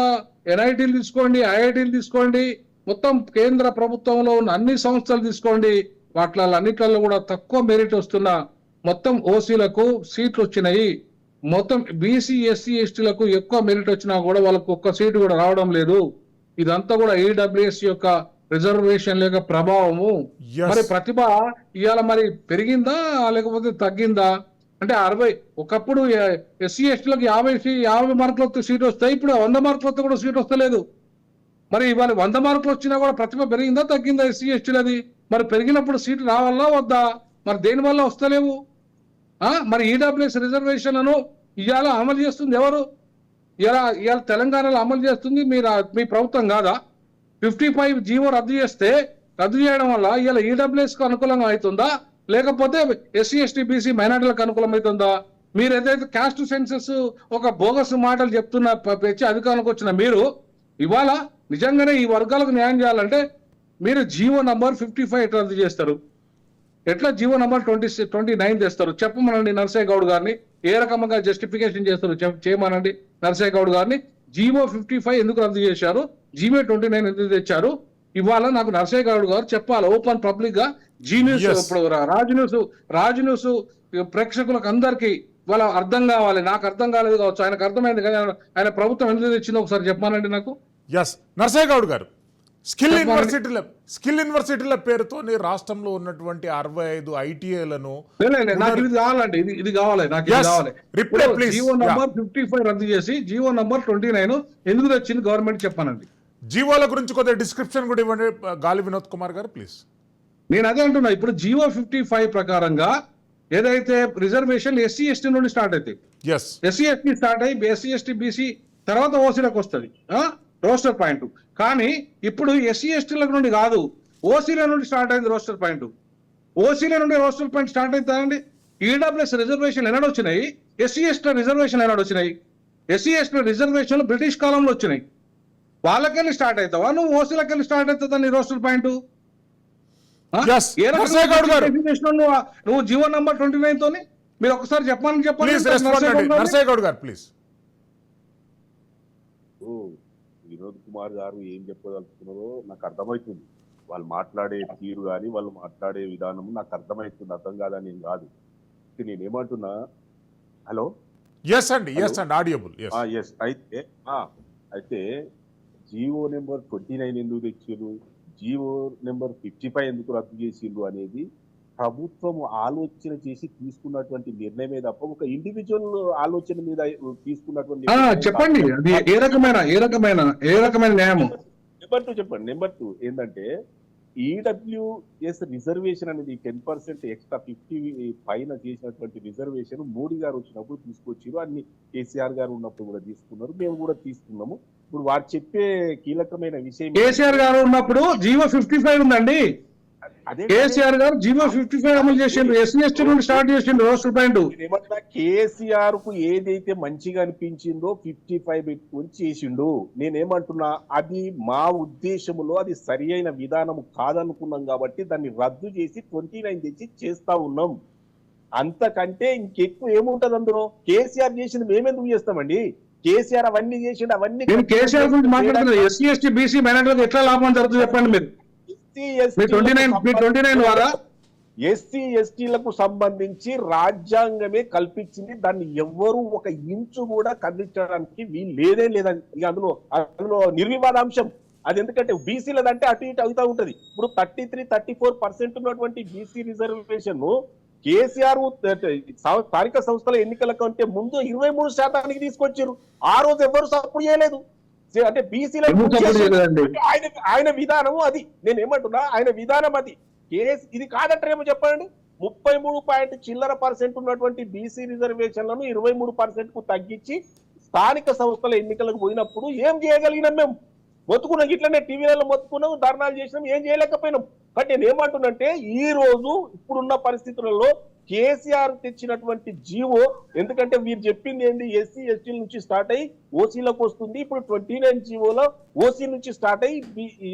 ఎన్ఐటీలు తీసుకోండి, ఐఐటీలు తీసుకోండి, మొత్తం కేంద్ర ప్రభుత్వంలో ఉన్న అన్ని సంస్థలు తీసుకోండి, అన్నిట్లలో కూడా తక్కువ మెరిట్ వస్తున్న మొత్తం ఓసీలకు సీట్లు వచ్చినాయి. మొత్తం బీసీ ఎస్సీ ఎస్టీలకు ఎక్కువ మెరిట్ వచ్చినా కూడా వాళ్ళకు ఒక్క సీటు కూడా రావడం లేదు. ఇదంతా కూడా ఈడబ్ల్యూఎస్ యొక్క రిజర్వేషన్ యొక్క ప్రభావము. మరి ప్రతిభ ఇవాళ మరి పెరిగిందా లేకపోతే తగ్గిందా? అంటే 60 ఒకప్పుడు ఎస్సీ ఎస్టీలకు 50 మార్కులతో సీట్ వస్తాయి, ఇప్పుడు 100 మార్కులతో కూడా సీట్ వస్తలేదు. మరి ఇవాళ 100 మార్కులు వచ్చినా కూడా ప్రతిభ పెరిగిందా తగ్గిందా ఎస్సీ ఎస్టీలది? మరి పెరిగినప్పుడు సీటు రావాలా వద్దా? మరి దేని వల్ల వస్తలేవు? మరి ఈడబ్ల్యూఎస్ రిజర్వేషన్లను ఇవాళ అమలు చేస్తుంది ఎవరు? ఇవాళ తెలంగాణలో అమలు చేస్తుంది మీ ప్రభుత్వం కాదా? 55 జీవో రద్దు చేయడం వల్ల ఇవాళ ఈడబ్ల్యూఎస్ కు అనుకూలంగా అవుతుందా, లేకపోతే ఎస్సీ ఎస్టీ బీసీ మైనార్టీలకు అనుకూలమవుతుందా? మీరు ఏదైతే క్యాస్ట్ సెన్సెస్ ఒక బోగస్ మాటలు చెప్తున్న పెంచి అధికారంలోకి వచ్చిన మీరు ఇవాళ నిజంగానే ఈ వర్గాలకు న్యాయం చేయాలంటే మీరు జీవో నంబర్ 55 ఎట్లా రద్దు చేస్తారు? ఎట్లా జీవో నంబర్ 29 తెస్తారు? చెప్పమనండి నరసింహ గౌడ్ గారిని. ఏ రకంగా జస్టిఫికేషన్ చేస్తారు చేయమనండి నరసింహ గౌడ్ గారిని. జీవో 55 ఎందుకు రద్దు చేశారు, జీవో 29 ఎందుకు తెచ్చారు? ఇవాళ నాకు నరసింహ గౌడ్ గారు చెప్పాలి ఓపెన్ పబ్లిక్ గా. జీ న్యూస్ ఇప్పుడు రాజ్ న్యూస్ ప్రేక్షకులకు అందరికీ ఇవాళ అర్థం కావాలి. నాకు అర్థం కాలేదు కావచ్చు, ఆయనకు అర్థమైంది కానీ ఆయన ప్రభుత్వం ఎందుకు తెచ్చిందో ఒకసారి చెప్పానండి నాకు. నరసింహ గౌడ్ గారు, స్కిల్ యూనివర్సిటీల పేరుతో రాష్ట్రంలో ఉన్నటువంటి 65 ఐటీఐలను నాకు ఇది కావాలండి, ఇది కావాలి నాకు. జీవో నంబర్ 55 రద్దు చేసి జీవో నంబర్ 29 ఎందుకు తెచ్చింది గవర్నమెంట్ చెప్పానండి. జీవోల గురించి కొద్దిగా డిస్క్రిప్షన్ కూడా ఇవ్వండి గాలి వినోద్ కుమార్ గారు ప్లీజ్. నేను అదే అంటున్నా, ఇప్పుడు జీవో 55 ప్రకారంగా ఏదైతే రిజర్వేషన్ ఎస్సీ ఎస్టీ నుండి స్టార్ట్ అవుతాయి, ఎస్సీ ఎస్టీ స్టార్ట్ అయ్యి ఎస్సీ ఎస్టీ బీసీ తర్వాత ఓసీలకు వస్తుంది రోస్టర్ పాయింట్. కానీ ఇప్పుడు ఎస్సీ ఎస్టీల నుండి కాదు, ఓసీల నుండి స్టార్ట్ అయింది రోస్టర్ పాయింట్. ఓసీల నుండి రోస్టర్ పాయింట్ స్టార్ట్ అవుతాయండి. ఈడబ్ల్యూఎస్ రిజర్వేషన్ ఎన్నడూ వచ్చినాయి, ఎస్సీ ఎస్టీ రిజర్వేషన్ ఎన్నడూ వచ్చినాయి? ఎస్సీ ఎస్టీ రిజర్వేషన్ బ్రిటిష్ కాలంలో వచ్చినాయి. వాళ్ళకెళ్ళి స్టార్ట్ అవుతావా నువ్వు? ఓసీలకెళ్ళి స్టార్ట్ అవుతుందా నీ రోస్టర్ పాయింట్? నువ్వు జీవో నంబర్ 29 తోని మీరు ఒకసారి చెప్పండి. వినోద్ కుమార్ గారు ఏం చెప్పదలుచుకున్నారో నాకు అర్థమవుతుంది. వాళ్ళు మాట్లాడే తీరు కానీ వాళ్ళు మాట్లాడే విధానం నాకు అర్థమవుతుంది. అర్థం కాదని ఏం కాదు. నేనేమంటున్నా, హలో ఆడియబుల్. అయితే జీవో నెంబర్ 29 ఎందుకు తెచ్చిర్రు, జీవో నెంబర్ 55 ఎందుకు రద్దు చేసిర్రు అనేది ప్రభుత్వం ఆలోచన చేసి తీసుకున్నటువంటి నిర్ణయమే తప్ప ఒక ఇండివిజువల్ ఆలోచన మీద తీసుకున్నటువంటి. చెప్పండి ఏ రకమైన న్యాయం? నెంబర్ 2 చెప్పండి. నెంబర్ 2 ఏంటంటే ఈడబ్ల్యూఎస్ రిజర్వేషన్ అనేది 10% ఎక్స్ట్రా 50 పైన చేసినటువంటి రిజర్వేషన్ మోడీ గారు వచ్చినప్పుడు తీసుకొచ్చారు, అన్ని కేసీఆర్ గారు ఉన్నప్పుడు కూడా తీసుకున్నారు, మేము కూడా తీసుకున్నాము. ఇప్పుడు వారు చెప్పే కీలకమైన విషయం కేసీఆర్ గారు ఉన్నప్పుడు జీవో 55 ఉందండి. అదే కేసీఆర్ గారు జీవో 55 అమలు చేసిండ్రు, ఎస్సీ ఎస్టీ నుండి స్టార్ట్ చేసిండ్రు రోస్టర్ పాయింట్. కేసీఆర్ కు ఏదైతే మంచిగా అనిపించిందో 55 పెట్టుకొని చేసిండు. నేనేమంటున్నా, అది మా ఉద్దేశంలో అది సరి అయిన విధానం కాదనుకున్నాం కాబట్టి దాన్ని రద్దు చేసి 29 తెచ్చి చేస్తా ఉన్నాం. అంతకంటే ఇంకెక్కువ ఏముంటది అందులో? కేసీఆర్ చేసింది మేమెందుకు చేస్తామండి? కేసీఆర్ అవన్నీ చేసిండు, అవన్నీ నేను కేసీఆర్ గురించి మాట్లాడుతున్నా. ఎస్సీ ఎస్టీ బీసీ మైనారిటీలకు ఎట్లా లాభం జరుగుతుంది చెప్పండి మీరు. 29 ద్వారా ఎస్సీ ఎస్టీలకు సంబంధించి రాజ్యాంగమే కల్పించింది, దాన్ని ఎవ్వరూ ఒక ఇంచు కూడా కదిలించడానికి వీలు లేదే లేదని ఇక అందులో నిర్వివాదాంశం అది. ఎందుకంటే బీసీలదంటే అటు ఇటు అవుతా ఉంటది. ఇప్పుడు 33-34% ఉన్నటువంటి బీసీ రిజర్వేషన్ కేసీఆర్ స్థానిక సంస్థల ఎన్నికల కంటే ముందు 23% తీసుకొచ్చారు. ఆ రోజు ఎవరు సపోర్ట్ చేయలేదు. అంటే బీసీల ఆయన విధానం అది. నేను ఏమంటున్నా, ఆయన విధానం అది. ఇది కాదంటారేమో చెప్పండి. 33% ఉన్నటువంటి బీసీ రిజర్వేషన్లను 23% కు తగ్గించి స్థానిక సంస్థల ఎన్నికలకు పోయినప్పుడు ఏం చేయగలిగినాం? మేము మొత్తుకున్నాం, ఇట్లనే టీవీలలో మొత్తుకున్నాం, ధర్నాలు చేసినాం, ఏం చేయలేకపోయినాం. కాబట్టి నేను ఏమంటున్నంటే, ఈ రోజు ఇప్పుడున్న పరిస్థితులలో కేసీఆర్ తెచ్చినటువంటి జీవో, ఎందుకంటే వీరు చెప్పింది ఏంటి, ఎస్సీ ఎస్టీల నుంచి స్టార్ట్ అయ్యి ఓసీలకు వస్తుంది. ఇప్పుడు 29 జీవోలో ఓసీ నుంచి స్టార్ట్ అయ్యి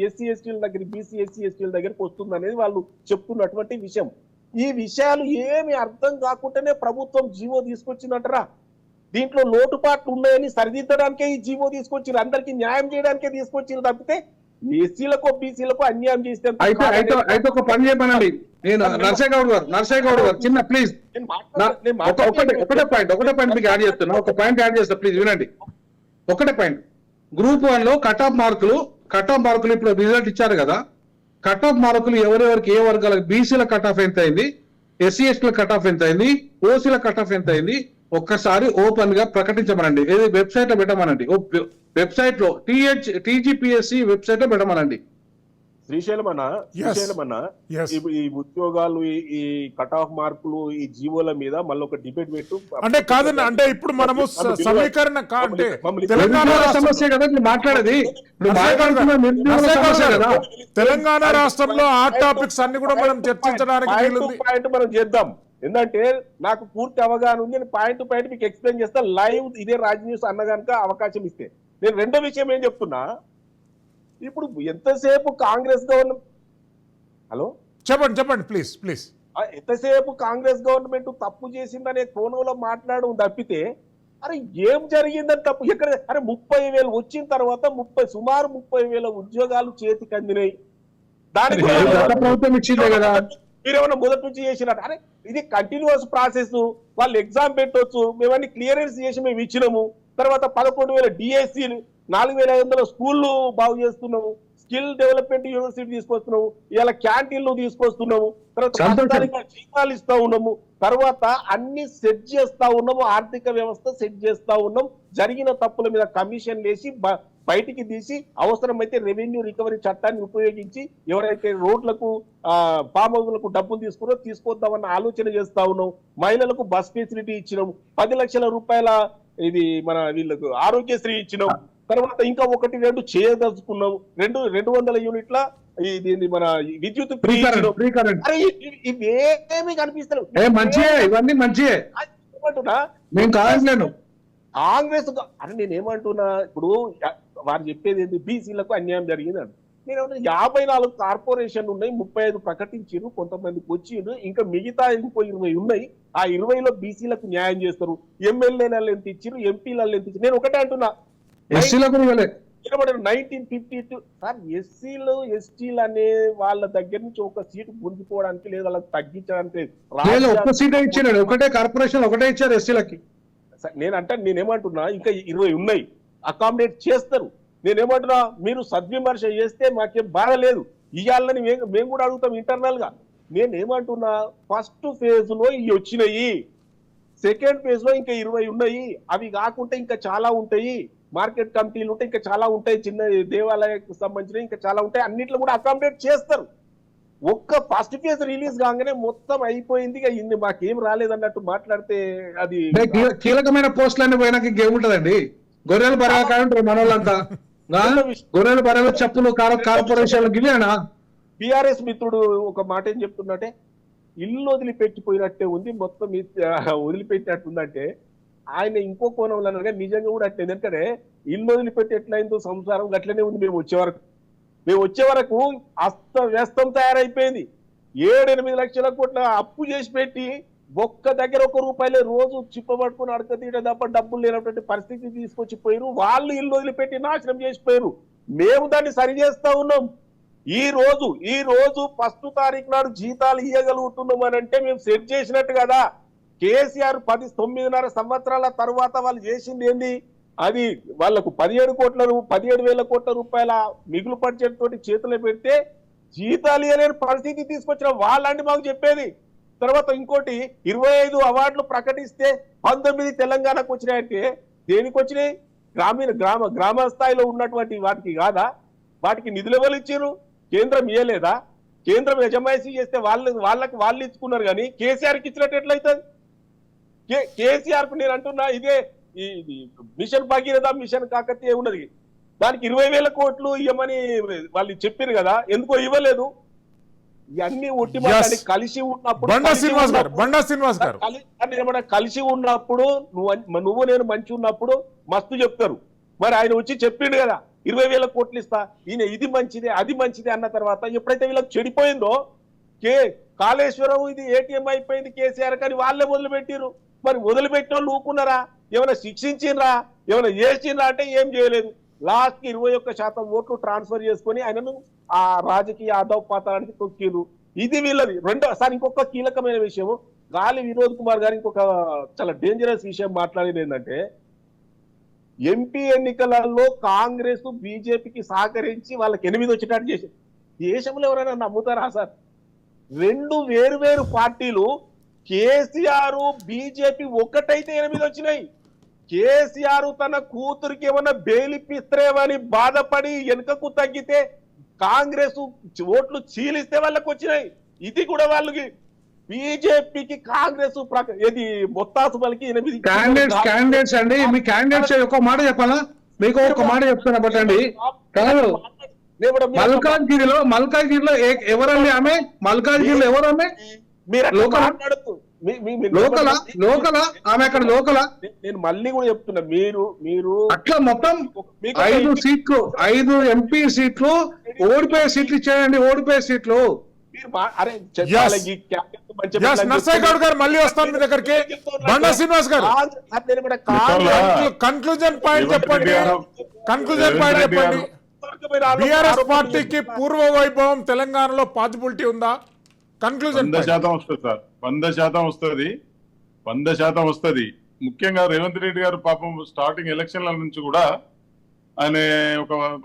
ఎస్సీ ఎస్టీల దగ్గర బీసీ ఎస్సీ ఎస్టీల దగ్గరికి వస్తుంది అనేది వాళ్ళు చెప్తున్నటువంటి విషయం. ఈ విషయాలు ఏమి అర్థం కాకుండానే ప్రభుత్వం జీవో తీసుకొచ్చినట్టరా? దీంట్లో లోటుపాట్లు ఉన్నాయని సరిదిద్దడానికే ఈ జీవో తీసుకొచ్చారు, అందరికీ న్యాయం చేయడానికే తీసుకొచ్చారు తప్పితే ఎస్సీలకు బీసీలకు అన్యాయం చేస్తే. అయితే ఒక పని చెప్పానండి, నేను నర్సయ్యగౌడ్ గారు చిన్న ప్లీజ్ ఒకటే పాయింట్ మీకు యాడ్ చేస్తున్నా, ఒక పాయింట్ యాడ్ చేస్తా ప్లీజ్ వినండి. ఒకటే పాయింట్, గ్రూప్ 1 లో కట్ ఆఫ్ మార్కులు ఇప్పుడు రిజల్ట్ ఇచ్చారు కదా, కట్ ఆఫ్ మార్కులు ఎవరెవరికి ఏ వర్గాలకు, బీసీల కట్ ఆఫ్ ఎంత అయింది, ఎస్సీ ఎస్టీల కట్ ఆఫ్ ఎంత అయింది, ఓసీల కట్ ఆఫ్ ఎంత అయింది, ఒక్కసారి ఓపెన్ గా ప్రకటించమనండి. ఏది వెబ్సైట్ లో పెట్టమనండి, వెబ్సైట్ లో టీజీపీఎస్సీ వెబ్సైట్ లో పెట్టమనండి. శ్రీశైలం అన్న ఈ ఉద్యోగాలు, ఈ కట్ ఆఫ్ మార్కులు, ఈ జీవోల మీద మళ్ళీ ఒక డిబేట్ పెట్టు. అంటే కాదన్న, అంటే ఇప్పుడు మనము సమీకరణ అంటే తెలంగాణ సమస్య కదా మాట్లాడేది, తెలంగాణ రాష్ట్రంలో ఆ టాపిక్స్ అన్ని కూడా మనం చర్చించడానికి పాయింట్ మనం చేద్దాం. ఎందుకంటే నాకు పూర్తి అవగాహన ఉంది, నేను పాయింట్ టు పాయింట్ మీకు ఎక్స్ప్లెయిన్ చేస్తా లైవ్. ఇదే రాజ్ న్యూస్ అన్న కనుక అవకాశం ఇస్తే. నేను రెండో విషయం ఏం చెప్తున్నా, ఇప్పుడు ఎంతసేపు కాంగ్రెస్ గవర్నమెంట్, హలో చెప్పండి ప్లీజ్ ఎంతసేపు కాంగ్రెస్ గవర్నమెంట్ తప్పు చేసిందనే కోణంలో మాట్లాడడం తప్పితే, అరే ఏం జరిగిందని తప్పు ఎక్కడ? అరే 30,000 వచ్చిన తర్వాత సుమారు 30,000 ఉద్యోగాలు చేతికి అందినాయి. దానికి ప్రభుత్వం ఇచ్చిందే కదా, మీరేమన్నా మొదటి నుంచి చేసినట్టు? అరే ఇది కంటిన్యూస్ ప్రాసెస్, వాళ్ళు ఎగ్జామ్ పెట్టవచ్చు, మేమన్నీ క్లియరెన్స్ చేసి మేము ఇచ్చినాము. తర్వాత 11,000 డిఎస్సీ, 4,500 స్కూళ్ళు బాగు చేస్తున్నాము, స్కిల్ డెవలప్మెంట్ యూనివర్సిటీ తీసుకొస్తున్నాము, ఇలా క్యాంటీన్లు తీసుకొస్తున్నాము, తర్వాత జీతాలు ఇస్తా ఉన్నాము, తర్వాత అన్ని సెట్ చేస్తా ఉన్నాము, ఆర్థిక వ్యవస్థ సెట్ చేస్తా ఉన్నాం. జరిగిన తప్పుల మీద కమిషన్ వేసి బయటికి తీసి అవసరమైతే రెవెన్యూ రికవరీ చట్టాన్ని ఉపయోగించి ఎవరైతే రోడ్లకు ఫామ్ హౌస్లకు డబ్బులు తీసుకొద్దామన్న ఆలోచన చేస్తా ఉన్నాం. మహిళలకు బస్ ఫెసిలిటీ ఇచ్చినాం, 10 లక్షల రూపాయల ఇది మన వీళ్ళకు ఆరోగ్యశ్రీ ఇచ్చినాం. తర్వాత ఇంకా 1-2 చేయదలుచుకున్నాం, 200 యూనిట్ల ఇది మన విద్యుత్ ఫ్రీ ఇచ్చినాం. ఇవేమి కనిపిస్తలేవు. ఇవన్నీ మంచియే కాంగ్రెస్. అంటే నేనేమంటున్నా, ఇప్పుడు వారు చెప్పేది ఏంటి, బీసీలకు అన్యాయం జరిగింది. నేను 54 కార్పొరేషన్లు ఉన్నాయి, 35 ప్రకటించారు, కొంతమందికి వచ్చిండ్రు, ఇంకా మిగతా ఇంకో 20 ఉన్నాయి. ఆ 20లో బీసీలకు న్యాయం చేస్తారు. ఎమ్మెల్యేలలో ఎంత ఇచ్చారు, ఎంపీలలో ఎంత ఇచ్చారు. నేను ఒకటే అంటున్నా, 1952 సార్ ఎస్సీలు ఎస్టీలు అనే వాళ్ళ దగ్గర నుంచి ఒక సీటు గుంజుకోవడానికి లేదు, వాళ్ళకి తగ్గించడానికి ఒకటే కార్పొరేషన్ ఒకటే ఇచ్చారు ఎస్సీలకి. నేనేమంటున్నా, ఇంకా 20 ఉన్నాయి, అకామిడేట్ చేస్తారు. నేనేమంటున్నా, మీరు సద్విమర్శ చేస్తే మాకేం బాధ లేదు, ఇవ్వాలని మేము కూడా అడుగుతాం ఇంటర్నల్ గా. నేనేమంటున్నా, ఫస్ట్ ఫేజ్ లో ఇవి వచ్చినాయి, సెకండ్ ఫేజ్ లో ఇంకా 20 ఉన్నాయి, అవి కాకుండా ఇంకా చాలా ఉంటాయి. మార్కెట్ కమిటీలు ఉంటాయి, ఇంకా చాలా ఉంటాయి, చిన్న దేవాలయానికి సంబంధించిన ఇంకా చాలా ఉంటాయి. అన్నిట్లో కూడా అకామిడేట్ చేస్తారు. ఒక్క ఫస్ట్ ఫేజ్ రిలీజ్ కాగానే మొత్తం అయిపోయింది, ఇక ఇన్ని మాకేం రాలేదన్నట్టు మాట్లాడితే అది అంటే కీలకమైన పోస్టులన్నీ పోయినాక ఇంకేముంటదండి? గొర్రెలు బరగా ఉంటారు మన వాళ్ళంతా. గొర్రెలు బరలు చెప్పులు కార్పొరేషన్లకు ఇవేనా? టిఆర్ఎస్ మిత్రుడు ఒక మాట ఏం చెప్తున్నట్టే, ఇల్లు వదిలిపెట్టిపోయినట్టే ఉంది, మొత్తం వదిలిపెట్టినట్టుందంటే ఆయన ఇంకో కోణంలో అనగా నిజంగా కూడా అట్లేదు. ఎందుకంటే ఇల్లు వదిలిపెట్టి ఎట్లయిందో సంసారం అట్లనే ఉంది. మేము వచ్చే వరకు అస్త వ్యస్తం తయారైపోయింది. 7-8 లక్షల కోట్ల అప్పు చేసి పెట్టి ఒక్క దగ్గర ₹1 రోజు చిప్పబట్టుకుని అడక తీయడం తప్ప డబ్బులు లేనటువంటి పరిస్థితి తీసుకొచ్చి పోయారు. వాళ్ళు ఇల్లు వదిలిపెట్టి నాశనం చేసిపోయారు. మేము దాన్ని సరి చేస్తా ఉన్నాం. ఈ రోజు 1 తారీఖు నాడు జీతాలు ఇవ్వగలుగుతున్నాం అని అంటే మేము సెట్ చేసినట్టు కదా. కేసీఆర్ 9.5 సంవత్సరాల తర్వాత వాళ్ళు చేసింది ఏంది? అది వాళ్లకు 17,000 కోట్ల రూపాయల మిగులు బడ్జెట్ తోటి చేతులు పెడితే జీతాలు ఇవ్వలేని పరిస్థితి తీసుకొచ్చిన వాళ్ళండి మాకు చెప్పేది. తర్వాత ఇంకోటి 25 అవార్డులు ప్రకటిస్తే 19 తెలంగాణకు వచ్చినాయంటే దేనికి వచ్చినాయి? గ్రామ స్థాయిలో ఉన్నటువంటి వాటికి కాదా? వాటికి నిధులు ఎవరు ఇచ్చారు? కేంద్రం ఇవ్వలేదా? కేంద్రం యజమాయిషీ చేస్తే వాళ్ళు ఇచ్చుకున్నారు. కానీ కేసీఆర్కి ఇచ్చినట్టు ఎట్లయితుంది? కేసీఆర్ కు నేను అంటున్నా, ఇదే ఈ మిషన్ భగీరథ, మిషన్ కాకతీయ ఉన్నది, దానికి 20,000 కోట్లు ఇవ్వమని వాళ్ళు చెప్పారు కదా, ఎందుకో ఇవ్వలేదు. ఇవన్నీ ఒట్టి మాట్లాడి కలిసి ఉన్నప్పుడు కలిసి ఉన్నప్పుడు నువ్వు నేను మంచి ఉన్నప్పుడు మస్తు చెప్తారు. మరి ఆయన వచ్చి చెప్పిండు కదా 20,000 కోట్లు ఇస్తా, ఈయన ఇది మంచిదే అది మంచిదే అన్న తర్వాత ఎప్పుడైతే వీళ్ళకి చెడిపోయిందో, కాళేశ్వరం ఇది ఏటీఎం అయిపోయింది కేసీఆర్ కానీ వాళ్ళే మొదలుపెట్టిరు. మరి వదిలిపెట్టిన వాళ్ళు ఊకున్నారా? ఏమైనా శిక్షించిండ్రా? ఏమైనా చేసిండ్రా? అంటే ఏం చేయలేదు. లాస్ట్ కి 21% ఓట్లు ట్రాన్స్ఫర్ చేసుకొని ఆయనను ఆ రాజకీయ అధోపాతానికి తొక్కిరు. ఇది వీళ్ళది. రెండోసారి ఇంకొక కీలకమైన విషయం, గాలి వినోద్ కుమార్ గారు ఇంకొక చాలా డేంజరస్ విషయం మాట్లాడేది ఏంటంటే, ఎంపీ ఎన్నికలలో కాంగ్రెస్ బీజేపీకి సహకరించి వాళ్ళకి 8 వచ్చేటట్టు చేసి, దేశంలో ఎవరైనా నమ్ముతారా సార్? 2 వేరు పార్టీలు, కేసీఆర్ బీజేపీ ఒక్కటైతే 8 వచ్చినాయి. కేసీఆర్ తన కూతురికి ఏమన్నా బెయిలిప్పిస్తారేమని బాధపడి వెనుకకు తగ్గితే కాంగ్రెస్ ఓట్లు చీలిస్తే వాళ్ళకి వచ్చినాయి. ఇది కూడా వాళ్ళకి బీజేపీకి కాంగ్రెస్ ఇది మొత్తాసు పలికి 8 క్యాండిడేట్స్ అండి. మీ క్యాండిడేట్స్ ఒక మాట చెప్పాలా? మీకు ఒక మాట చెప్తున్నా బట్టండి. కాదు, మల్కాజ్గిరిలో ఎవరండి ఆమె? మల్కాజ్గిరిలో ఎవరమ్మే? లోకలా ఆమె అక్కడ లోకలా? నేను మళ్ళీ కూడా చెప్తున్నా, మీరు అట్లా మొత్తం 5 ఎంపీ సీట్లు ఓడిపోయే సీట్లు ఇచ్చారండి. ఓడిపోయే సీట్లు. నర్సయ్య గౌడ్ గారు మళ్ళీ వస్తాను మీ దగ్గరికి. బండా శ్రీనివాస్ గారు కన్క్లూజన్ పాయింట్ చెప్పండి. బీఆర్ఎస్ పార్టీకి పూర్వ వైభవం తెలంగాణలో పాసిబిలిటీ ఉందా? కన్క్లూజన్ 100% వస్తుంది సార్. 100% వస్తుంది. ముఖ్యంగా రేవంత్ రెడ్డి గారు పాపం స్టార్టింగ్ ఎలక్షన్ల నుంచి కూడా ఆయన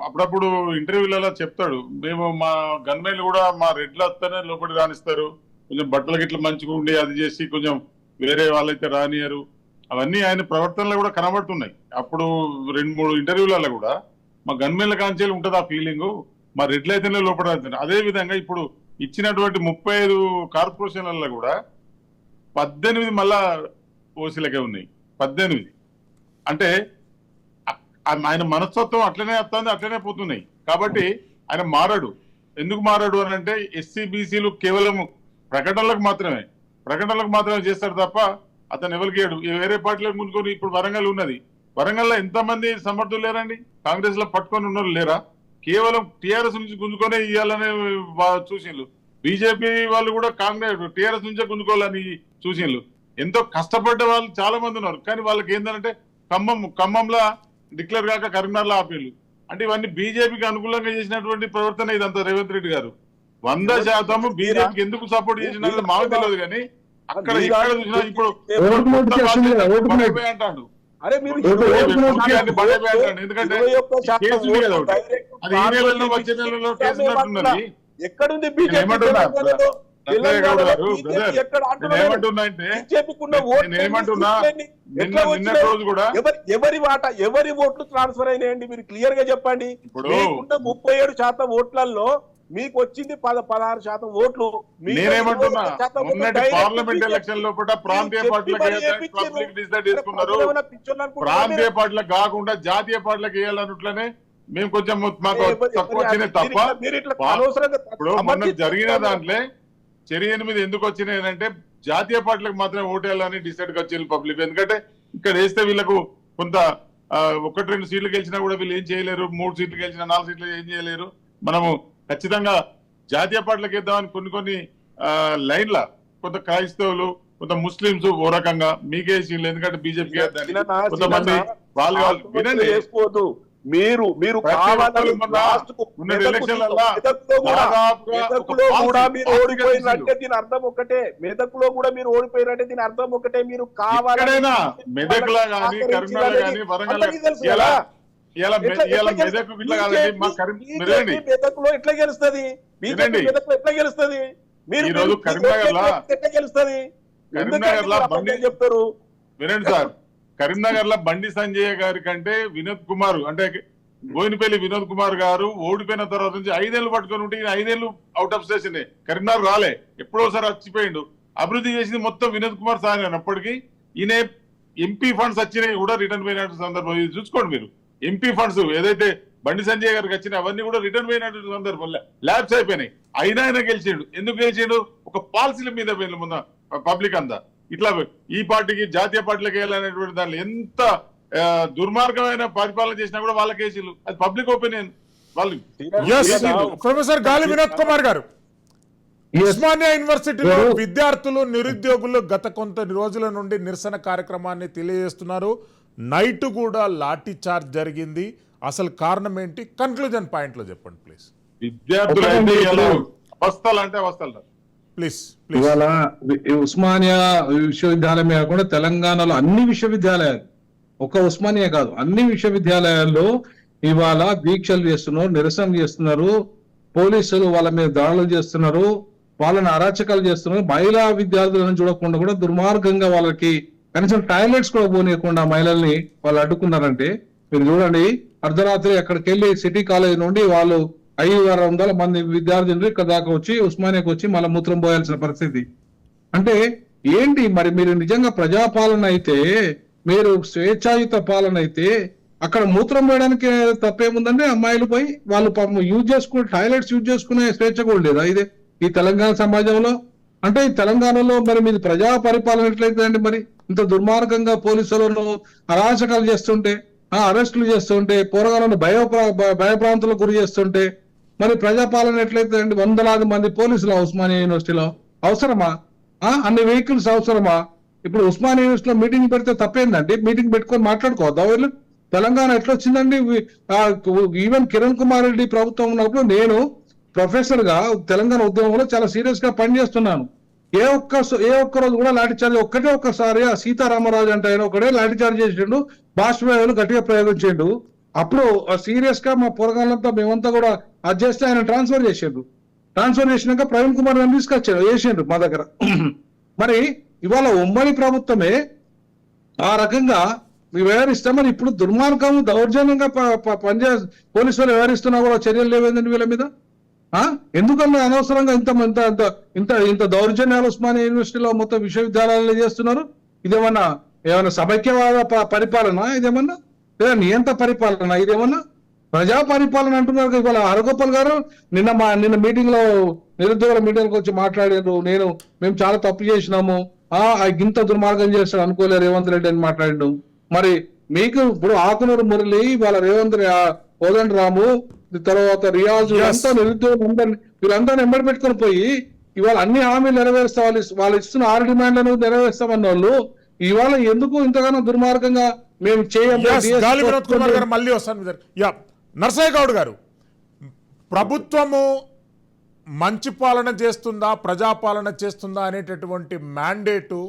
అప్పుడప్పుడు ఇంటర్వ్యూలలో చెప్తాడు, మేము మా గన్మెన్లు కూడా మా రెడ్లు వస్తేనే లోపలికి రానిస్తారు, కొంచెం బట్టలు గిట్ల మంచిగా ఉండి అది చేసి కొంచెం వేరే వాళ్ళైతే రానియరు. అవన్నీ ఆయన ప్రవర్తనలో కూడా కనబడుతున్నాయి. అప్పుడు 2-3 ఇంటర్వ్యూలలో కూడా మా గన్మెన్ల కాంచేలు ఉంటుంది ఆ ఫీలింగ్, మా రెడ్లు అయితేనే లోపల రానిస్తారు. అదే విధంగా ఇప్పుడు ఇచ్చినటువంటి 35 కార్పొరేషన్లలో కూడా 18 మళ్ళా ఓసీలకే ఉన్నాయి. 18 అంటే ఆయన మనస్తత్వం అట్లనే వస్తుంది, అట్లనే పోతున్నాయి. కాబట్టి ఆయన మారాడు. ఎందుకు మారాడు అని అంటే, ఎస్సీ బీసీలు కేవలం ప్రకటనలకు మాత్రమే చేస్తారు తప్ప అతను ఎవరికి వేరే పార్టీలకు ముందుకొని. ఇప్పుడు వరంగల్ ఉన్నది, వరంగల్లో ఎంతమంది సమర్థులు లేరండి? కాంగ్రెస్ లో పట్టుకొని ఉన్నోళ్ళు లేరా? కేవలం టీఆర్ఎస్ నుంచి గుంజుకొనే ఇవ్వాలనే చూసిండ్రు. బీజేపీ వాళ్ళు కూడా కాంగ్రెస్ టీఆర్ఎస్ నుంచే గుంజుకోవాలని చూసిండ్రు. ఎంతో కష్టపడ్డ వాళ్ళు చాలా మంది ఉన్నారు. కానీ వాళ్ళకి ఏంటంటే ఖమ్మంలో డిక్లేర్ కాక కరీంనగర్లో ఆపేళ్ళు. అంటే ఇవన్నీ బీజేపీకి అనుకూలంగా చేసినటువంటి ప్రవర్తన ఇదంతా. రేవంత్ రెడ్డి గారు 100% బీజేపీకి ఎందుకు సపోర్ట్ చేసినా మాకు తెలియదు. కానీ అక్కడ ఇక్కడ చూసినా ఇప్పుడు అంటాడు, ఎందుకంటే కేసులు కదా అది ఈ నెలలో వచ్చే నెలలో కేసు ఉన్నట్టున్నది. ఎక్కడుంది ఏమంటున్నా నిన్న రోజు కూడా ఎవరి ఓట్లు ట్రాన్స్ఫర్ అయినాయండి? మీరు క్లియర్ గా చెప్పండి. 37% ఓట్లలో మీకు వచ్చింది 16% ఓట్లు. మీకు నేనేమంటున్నా 20% ఓట్లు మొన్నటి direct పార్లమెంట్ BJP. ఎలక్షన్ లోపల ప్రాంతీయ చెప్పి పార్టీలకు మరి వేయాలని వేయించారు. పబ్లిక్ డిసైడ్ అరే చేసుకున్నారు. ప్రజలు ఏమైనా పిచ్చోళ్ళు అనుకుంటున్నారా ప్రాంతీయ మీరు? పార్టీలకు కాకుండా జాతీయ పార్టీలకు వేయాలన్నట్లనే మేము కొంచెం మాకు తక్కువ మరి వచ్చినాయి తప్ప మీరు ఇట్లా అనవసరంగా ఇప్పుడు మొన్న సమర్థించుకుంటున్నారు. జరిగిన దాంట్లో చర్య 8 ఎందుకు వచ్చినాయి అంటే జాతీయ పార్టీలకు మాత్రమే ఓటేయాలని డిసైడ్ గా వచ్చింది పబ్లిక్. ఎందుకంటే ఇక్కడ వేస్తే వీళ్ళకు కొంత 1-2 సీట్లు గెలిచినా కూడా వీళ్ళు ఏం చేయలేరు, 3 సీట్లు గెలిచినా 4 సీట్లు ఏం చేయలేరు. మనము ఖచ్చితంగా జాతీయ పార్టీలకు వేద్దామని కొన్ని లైన్ల కొంత క్రైస్తవులు, కొంత ముస్లింస్ ఓ రకంగా మీకేసి, ఎందుకంటే బీజేపీ కొంతమంది వాళ్ళు వినండి. చేసుకోవద్దు. మీరు ప్రతి కావాలని ఒక్కరు మొన్న last కు ఉన్న మెదకులో ఎలక్షన్లల్లో కూడా దాదాపుగా ఒక మెదకులో కూడా పాలసీ మీరు ఓడిపోయినట్టే దీని అర్థం ఒకటే. మెదకులో కూడా మీరు ఓడిపోయినట్టే దీని అర్థం ఒకటే. మీరు ఎక్కడైనా కావాలని మెదక్లా గానీ కరీంనగర్ గానీ వరంగల్ అందరికీ తెలుసు ఇలా కదా. మెదక్ ఇట్లా కాదండి మా వినండి. మెదకులో ఎట్లా గెలుస్తుంది? వినండి. మెదకులో ఎట్లా గెలుస్తుంది? మీరు ఈ రోజు కరీంనగర్లో ఎట్లా గెలుస్తుంది? కరీంనగర్లో బండి చెప్తారు. వినండి సార్, కరీంనగర్ లో బండి సంజయ్ గారి కంటే వినోద్ కుమార్ అంటే బోయినపల్లి వినోద్ కుమార్ గారు ఓడిపోయిన తర్వాత నుంచి 5 ఏళ్ళు పట్టుకొని ఉంటే ఈయన 5 ఏళ్ళు అవుట్ ఆఫ్ స్టేషన్ కరీంనగర్ రాలే, ఎప్పుడోసారి వచ్చిపోయిండు. అభివృద్ధి చేసింది మొత్తం వినోద్ కుమార్ సార్ అయినప్పటికీ ఈయన ఎంపీ ఫండ్స్ వచ్చినాయి కూడా రిటర్న్ పోయినట్టు సందర్భం ఇది చూసుకోండి మీరు. ఎంపీ ఫండ్స్ ఏదైతే బండి సంజయ్ గారికి వచ్చినాయి అవన్నీ కూడా రిటర్న్ పోయినట్టు సందర్భం ల్యాబ్స్ అయిపోయినాయి. అయినా ఆయన గెలిచిండు. ఎందుకు గెలిచిండు? ఒక పాలసీల మీద వీళ్ళు ముందు పబ్లిక్ అంతా ఇట్లా ఈ పార్టీకి జాతీయ పార్టీలకు వేయాలనేటువంటి దాంట్లో ఎంత దుర్మార్గమైన పరిపాలన చేసినా కూడా వాళ్ళకి వేసిళ్ళు. అది పబ్లిక్ ఒపీనియన్. వాళ్ళు ప్రొఫెసర్ గాలి వినోద్ కుమార్ గారు, ఉస్మానియా యూనివర్సిటీలో విద్యార్థులు నిరుద్యోగులు గత కొంత రోజుల నుండి నిరసన కార్యక్రమాన్ని తెలియజేస్తున్నారు. నైట్ కూడా లాఠీ చార్జ్ జరిగింది. అసలు కారణం ఏంటి? కన్క్లూజన్ పాయింట్ లో చెప్పండి ప్లీజ్. విద్యార్థులు అవస్థలు అంటే అవస్థలు ప్లీజ్. ఇవాళ ఉస్మానియా విశ్వవిద్యాలయం కాకుండా తెలంగాణలో అన్ని విశ్వవిద్యాలయాలు, ఒక ఉస్మానియా కాదు అన్ని విశ్వవిద్యాలయాల్లో ఇవాళ దీక్షలు చేస్తున్నారు, నిరసన చేస్తున్నారు. పోలీసులు వాళ్ళ మీద దాడులు చేస్తున్నారు, వాళ్ళని అరాచకాలు చేస్తున్నారు. మహిళా విద్యార్థులను చూడకుండా కూడా దుర్మార్గంగా వాళ్ళకి కనీసం టాయిలెట్స్ కూడా పోనీయకుండా మహిళల్ని వాళ్ళు అడ్డుకున్నారంటే మీరు చూడండి. అర్ధరాత్రి అక్కడికి వెళ్ళి సిటీ కాలేజ్ నుండి వాళ్ళు 500 మంది విద్యార్థులు ఇక్కడ దాకా వచ్చి ఉస్మానియాకి వచ్చి మళ్ళీ మూత్రం పోయాల్సిన పరిస్థితి. అంటే ఏంటి మరి? మీరు నిజంగా ప్రజాపాలన అయితే, మీరు స్వేచ్ఛాయుత పాలన అయితే అక్కడ మూత్రం పోయడానికి తప్పేముందంటే అమ్మాయిలు పోయి వాళ్ళు యూజ్ చేసుకునే టాయిలెట్స్ యూజ్ చేసుకునే స్వేచ్ఛ కూడా లేదా ఇదే ఈ తెలంగాణ సమాజంలో? అంటే ఈ తెలంగాణలో మరి మీది ప్రజా పరిపాలన ఎట్లయితే అండి? మరి ఇంత దుర్మార్గంగా పోలీసులను అరాచకాలు చేస్తుంటే, అరెస్టులు చేస్తుంటే, పోరగాలను భయప్రాంతాలకు గురి చేస్తుంటే మరి ప్రజాపాలన ఎట్లయితే అండి? వందలాది మంది పోలీసులు ఉస్మానియా యూనివర్సిటీలో అవసరమా? అన్ని వెహికల్స్ అవసరమా? ఇప్పుడు ఉస్మానియా యూనివర్సిటీలో మీటింగ్ పెడితే తప్పేందండి? మీటింగ్ పెట్టుకొని మాట్లాడుకోవద్దా వీళ్ళు? తెలంగాణ ఎట్లా వచ్చిందండి? ఈవెన్ కిరణ్ కుమార్ రెడ్డి ప్రభుత్వం ఉన్నప్పుడు నేను ప్రొఫెసర్ గా తెలంగాణ ఉద్యమంలో చాలా సీరియస్ గా పనిచేస్తున్నాను. ఏ ఒక్క రోజు కూడా లాఠీ చార్జ్ ఒక్కసారి ఆ సీతారామరాజు అంటే ఆయన ఒకడే లాఠీ చార్జ్ చేసిండు, బాష్పవాయువులు గట్టిగా ప్రయోగించిండు. అప్పుడు సీరియస్ గా మా పొరగాళ్ళంతా మేమంతా కూడా అది చేస్తే ఆయన ట్రాన్స్ఫర్ చేసినాక ప్రవీణ్ కుమార్ గారిని తీసుకొచ్చాడు, చేసిండు మా దగ్గర. మరి ఇవాళ ఉమ్మడి ప్రభుత్వమే ఆ రకంగా వ్యవహరిస్తామని ఇప్పుడు దుర్మార్గం దౌర్జన్యంగా పోలీసు వాళ్ళు వ్యవహరిస్తున్నా కూడా చర్యలు లేవేందండి వీళ్ళ మీద? ఎందుకన్నా అనవసరంగా ఇంత దౌర్జన్యాలు ఉస్మానియా యూనివర్సిటీలో మొత్తం విశ్వవిద్యాలయాలు చేస్తున్నారు? ఏమన్నా సమైక్యవాద పరిపాలన? ఇదేమన్నా లేదా నియంత పరిపాలన? ఇదేమన్నా ప్రజా పరిపాలన అంటున్నారు. ఇవాళ హరగోపాల్ గారు నిన్న మీటింగ్ లో నిరుద్యోగుల మీటింగ్ వచ్చి మాట్లాడారు. మేము చాలా తప్పు చేసినాము, ఇంత దుర్మార్గం చేస్తాడు అనుకోలేదు రేవంత్ రెడ్డి అని మాట్లాడిండు. మరి మీకు ఇప్పుడు ఆకునూరు మురళి, వాళ్ళ రేవంత్ కోదండ రాము, తర్వాత రియాజు అంతా నిరుద్యోగులు వీళ్ళందరినీ ఎంబడి పెట్టుకొని పోయి ఇవాళ అన్ని హామీలు నెరవేరుస్తా, వాళ్ళు ఇస్తున్న 6 డిమాండ్లను నెరవేరుస్తామన్న వాళ్ళు ఇవాళ ఎందుకు ఇంతగానో దుర్మార్గంగా మేము గాలి వినోద్ కుమార్ గారు మళ్ళీ వస్తాను. నర్సయ్య గౌడ్ గారు, ప్రభుత్వము మంచి పాలన చేస్తుందా, ప్రజాపాలన చేస్తుందా అనేటటువంటి మ్యాండేటు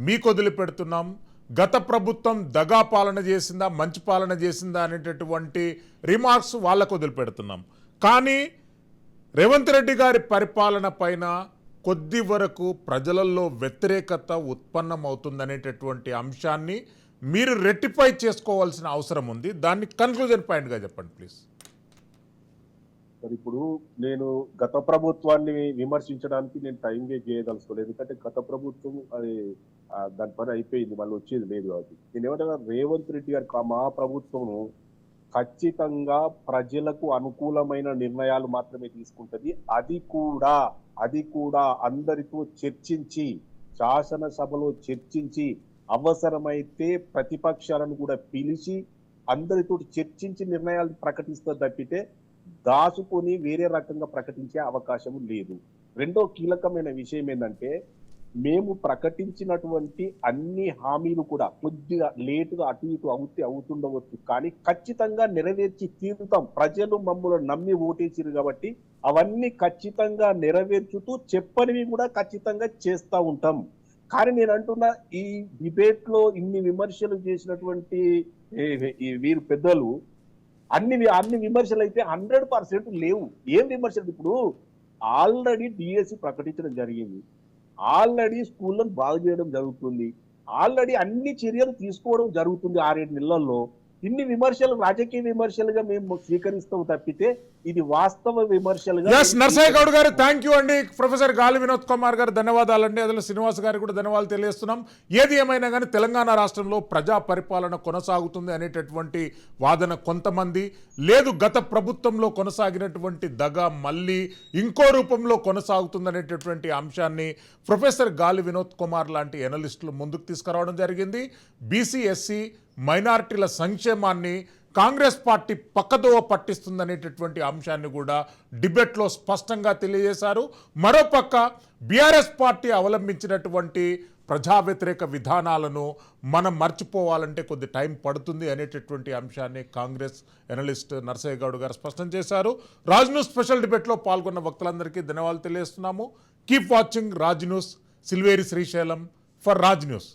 మీకు వదిలిపెడుతున్నాం. గత ప్రభుత్వం దగా పాలన చేసిందా, మంచి పాలన చేసిందా అనేటటువంటి రిమార్క్స్ వాళ్ళకు వదిలిపెడుతున్నాం. కానీ రేవంత్ రెడ్డి గారి పరిపాలన పైన కొద్ది వరకు ప్రజలలో వ్యతిరేకత ఉత్పన్నమవుతుందనేటటువంటి అంశాన్ని మీరు రెక్టిఫై చేసుకోవాల్సిన అవసరం ఉంది. దాన్ని కన్క్లూజన్ పాయింట్గా చెప్పండి ప్లీజ్. మరి ఇప్పుడు నేను గత ప్రభుత్వాన్ని విమర్శించడానికి నేను టైం వేస్ట్ చేయదలుచుకోలేదు. ఎందుకంటే గత ప్రభుత్వం అది దాని పని అయిపోయింది, మళ్ళీ వచ్చేది లేదు. కాబట్టి నేను ఏమంటున్నా, రేవంత్ రెడ్డి గారు మా ప్రభుత్వము ఖచ్చితంగా ప్రజలకు అనుకూలమైన నిర్ణయాలు మాత్రమే తీసుకుంటది. అది కూడా అందరితో చర్చించి, శాసనసభలో చర్చించి, అవసరమైతే ప్రతిపక్షాలను కూడా పిలిచి అందరితో చర్చించి నిర్ణయాలు ప్రకటిస్తారు తప్పితే దాచుకొని వేరే రకంగా ప్రకటించే అవకాశం లేదు. రెండో కీలకమైన విషయం ఏంటంటే, మేము ప్రకటించినటువంటి అన్ని హామీలు కూడా కొద్దిగా లేటుగా అటు ఇటు అవుతుండవచ్చు, కానీ ఖచ్చితంగా నెరవేర్చి తీరుతాం. ప్రజలు మమ్మల్ని నమ్మి ఓటేసిరు కాబట్టి అవన్నీ ఖచ్చితంగా నెరవేర్చుతూ చెప్పనివి కూడా ఖచ్చితంగా చేస్తూ ఉంటాం. కానీ నేను అంటున్నా, ఈ డిబేట్ లో ఇన్ని విమర్శలు చేసినటువంటి వీరు పెద్దలు అన్ని విమర్శలు అయితే 100% లేవు. ఏం విమర్శలు? ఇప్పుడు ఆల్రెడీ డిఎస్సి ప్రకటించడం జరిగింది, ఆల్రెడీ స్కూళ్ళను బాగు చేయడం జరుగుతుంది, ఆల్రెడీ అన్ని చర్యలు తీసుకోవడం జరుగుతుంది 6-7 నెలల్లో. ఇన్ని విమర్శలు రాజకీయ విమర్శలుగా మేము స్వీకరిస్తాం తప్పితే ఇది వాస్తవ విమర్శలుగా. ఎస్ నర్సయ్య గౌడ్ గారు థ్యాంక్ యూ అండి. ప్రొఫెసర్ గాలి వినోద్ కుమార్ గారు ధన్యవాదాలండి. అదిలో శ్రీనివాస్ గారికి కూడా ధన్యవాదాలు తెలియజేస్తున్నాం. ఏది ఏమైనా కానీ తెలంగాణ రాష్ట్రంలో ప్రజా పరిపాలన కొనసాగుతుంది అనేటటువంటి వాదన కొంతమంది, లేదు గత ప్రభుత్వంలో కొనసాగినటువంటి దగ మళ్ళీ ఇంకో రూపంలో కొనసాగుతుంది అనేటటువంటి అంశాన్ని ప్రొఫెసర్ గాలి వినోద్ కుమార్ లాంటి ఎనలిస్టులు ముందుకు తీసుకురావడం జరిగింది. బీసీ ఎస్సీ మైనారిటీల సంక్షేమాన్ని కాంగ్రెస్ పార్టీ పక్కదోవ పట్టిస్తుందనేటటువంటి అంశాన్ని కూడా డిబేట్లో స్పష్టంగా తెలియజేశారు. మరోపక్క బీఆర్ఎస్ పార్టీ అవలంబించినటువంటి ప్రజా వ్యతిరేక విధానాలను మనం మర్చిపోవాలంటే కొద్ది టైం పడుతుంది అనేటటువంటి అంశాన్ని కాంగ్రెస్ ఎనలిస్ట్ నర్సయ్య గౌడ్ గారు స్పష్టం చేశారు. రాజ్ న్యూస్ స్పెషల్ డిబేట్లో పాల్గొన్న వక్తలందరికీ ధన్యవాదాలు తెలియజేస్తున్నాము. Keep watching Raj news. Silveri Srisailam for Raj news.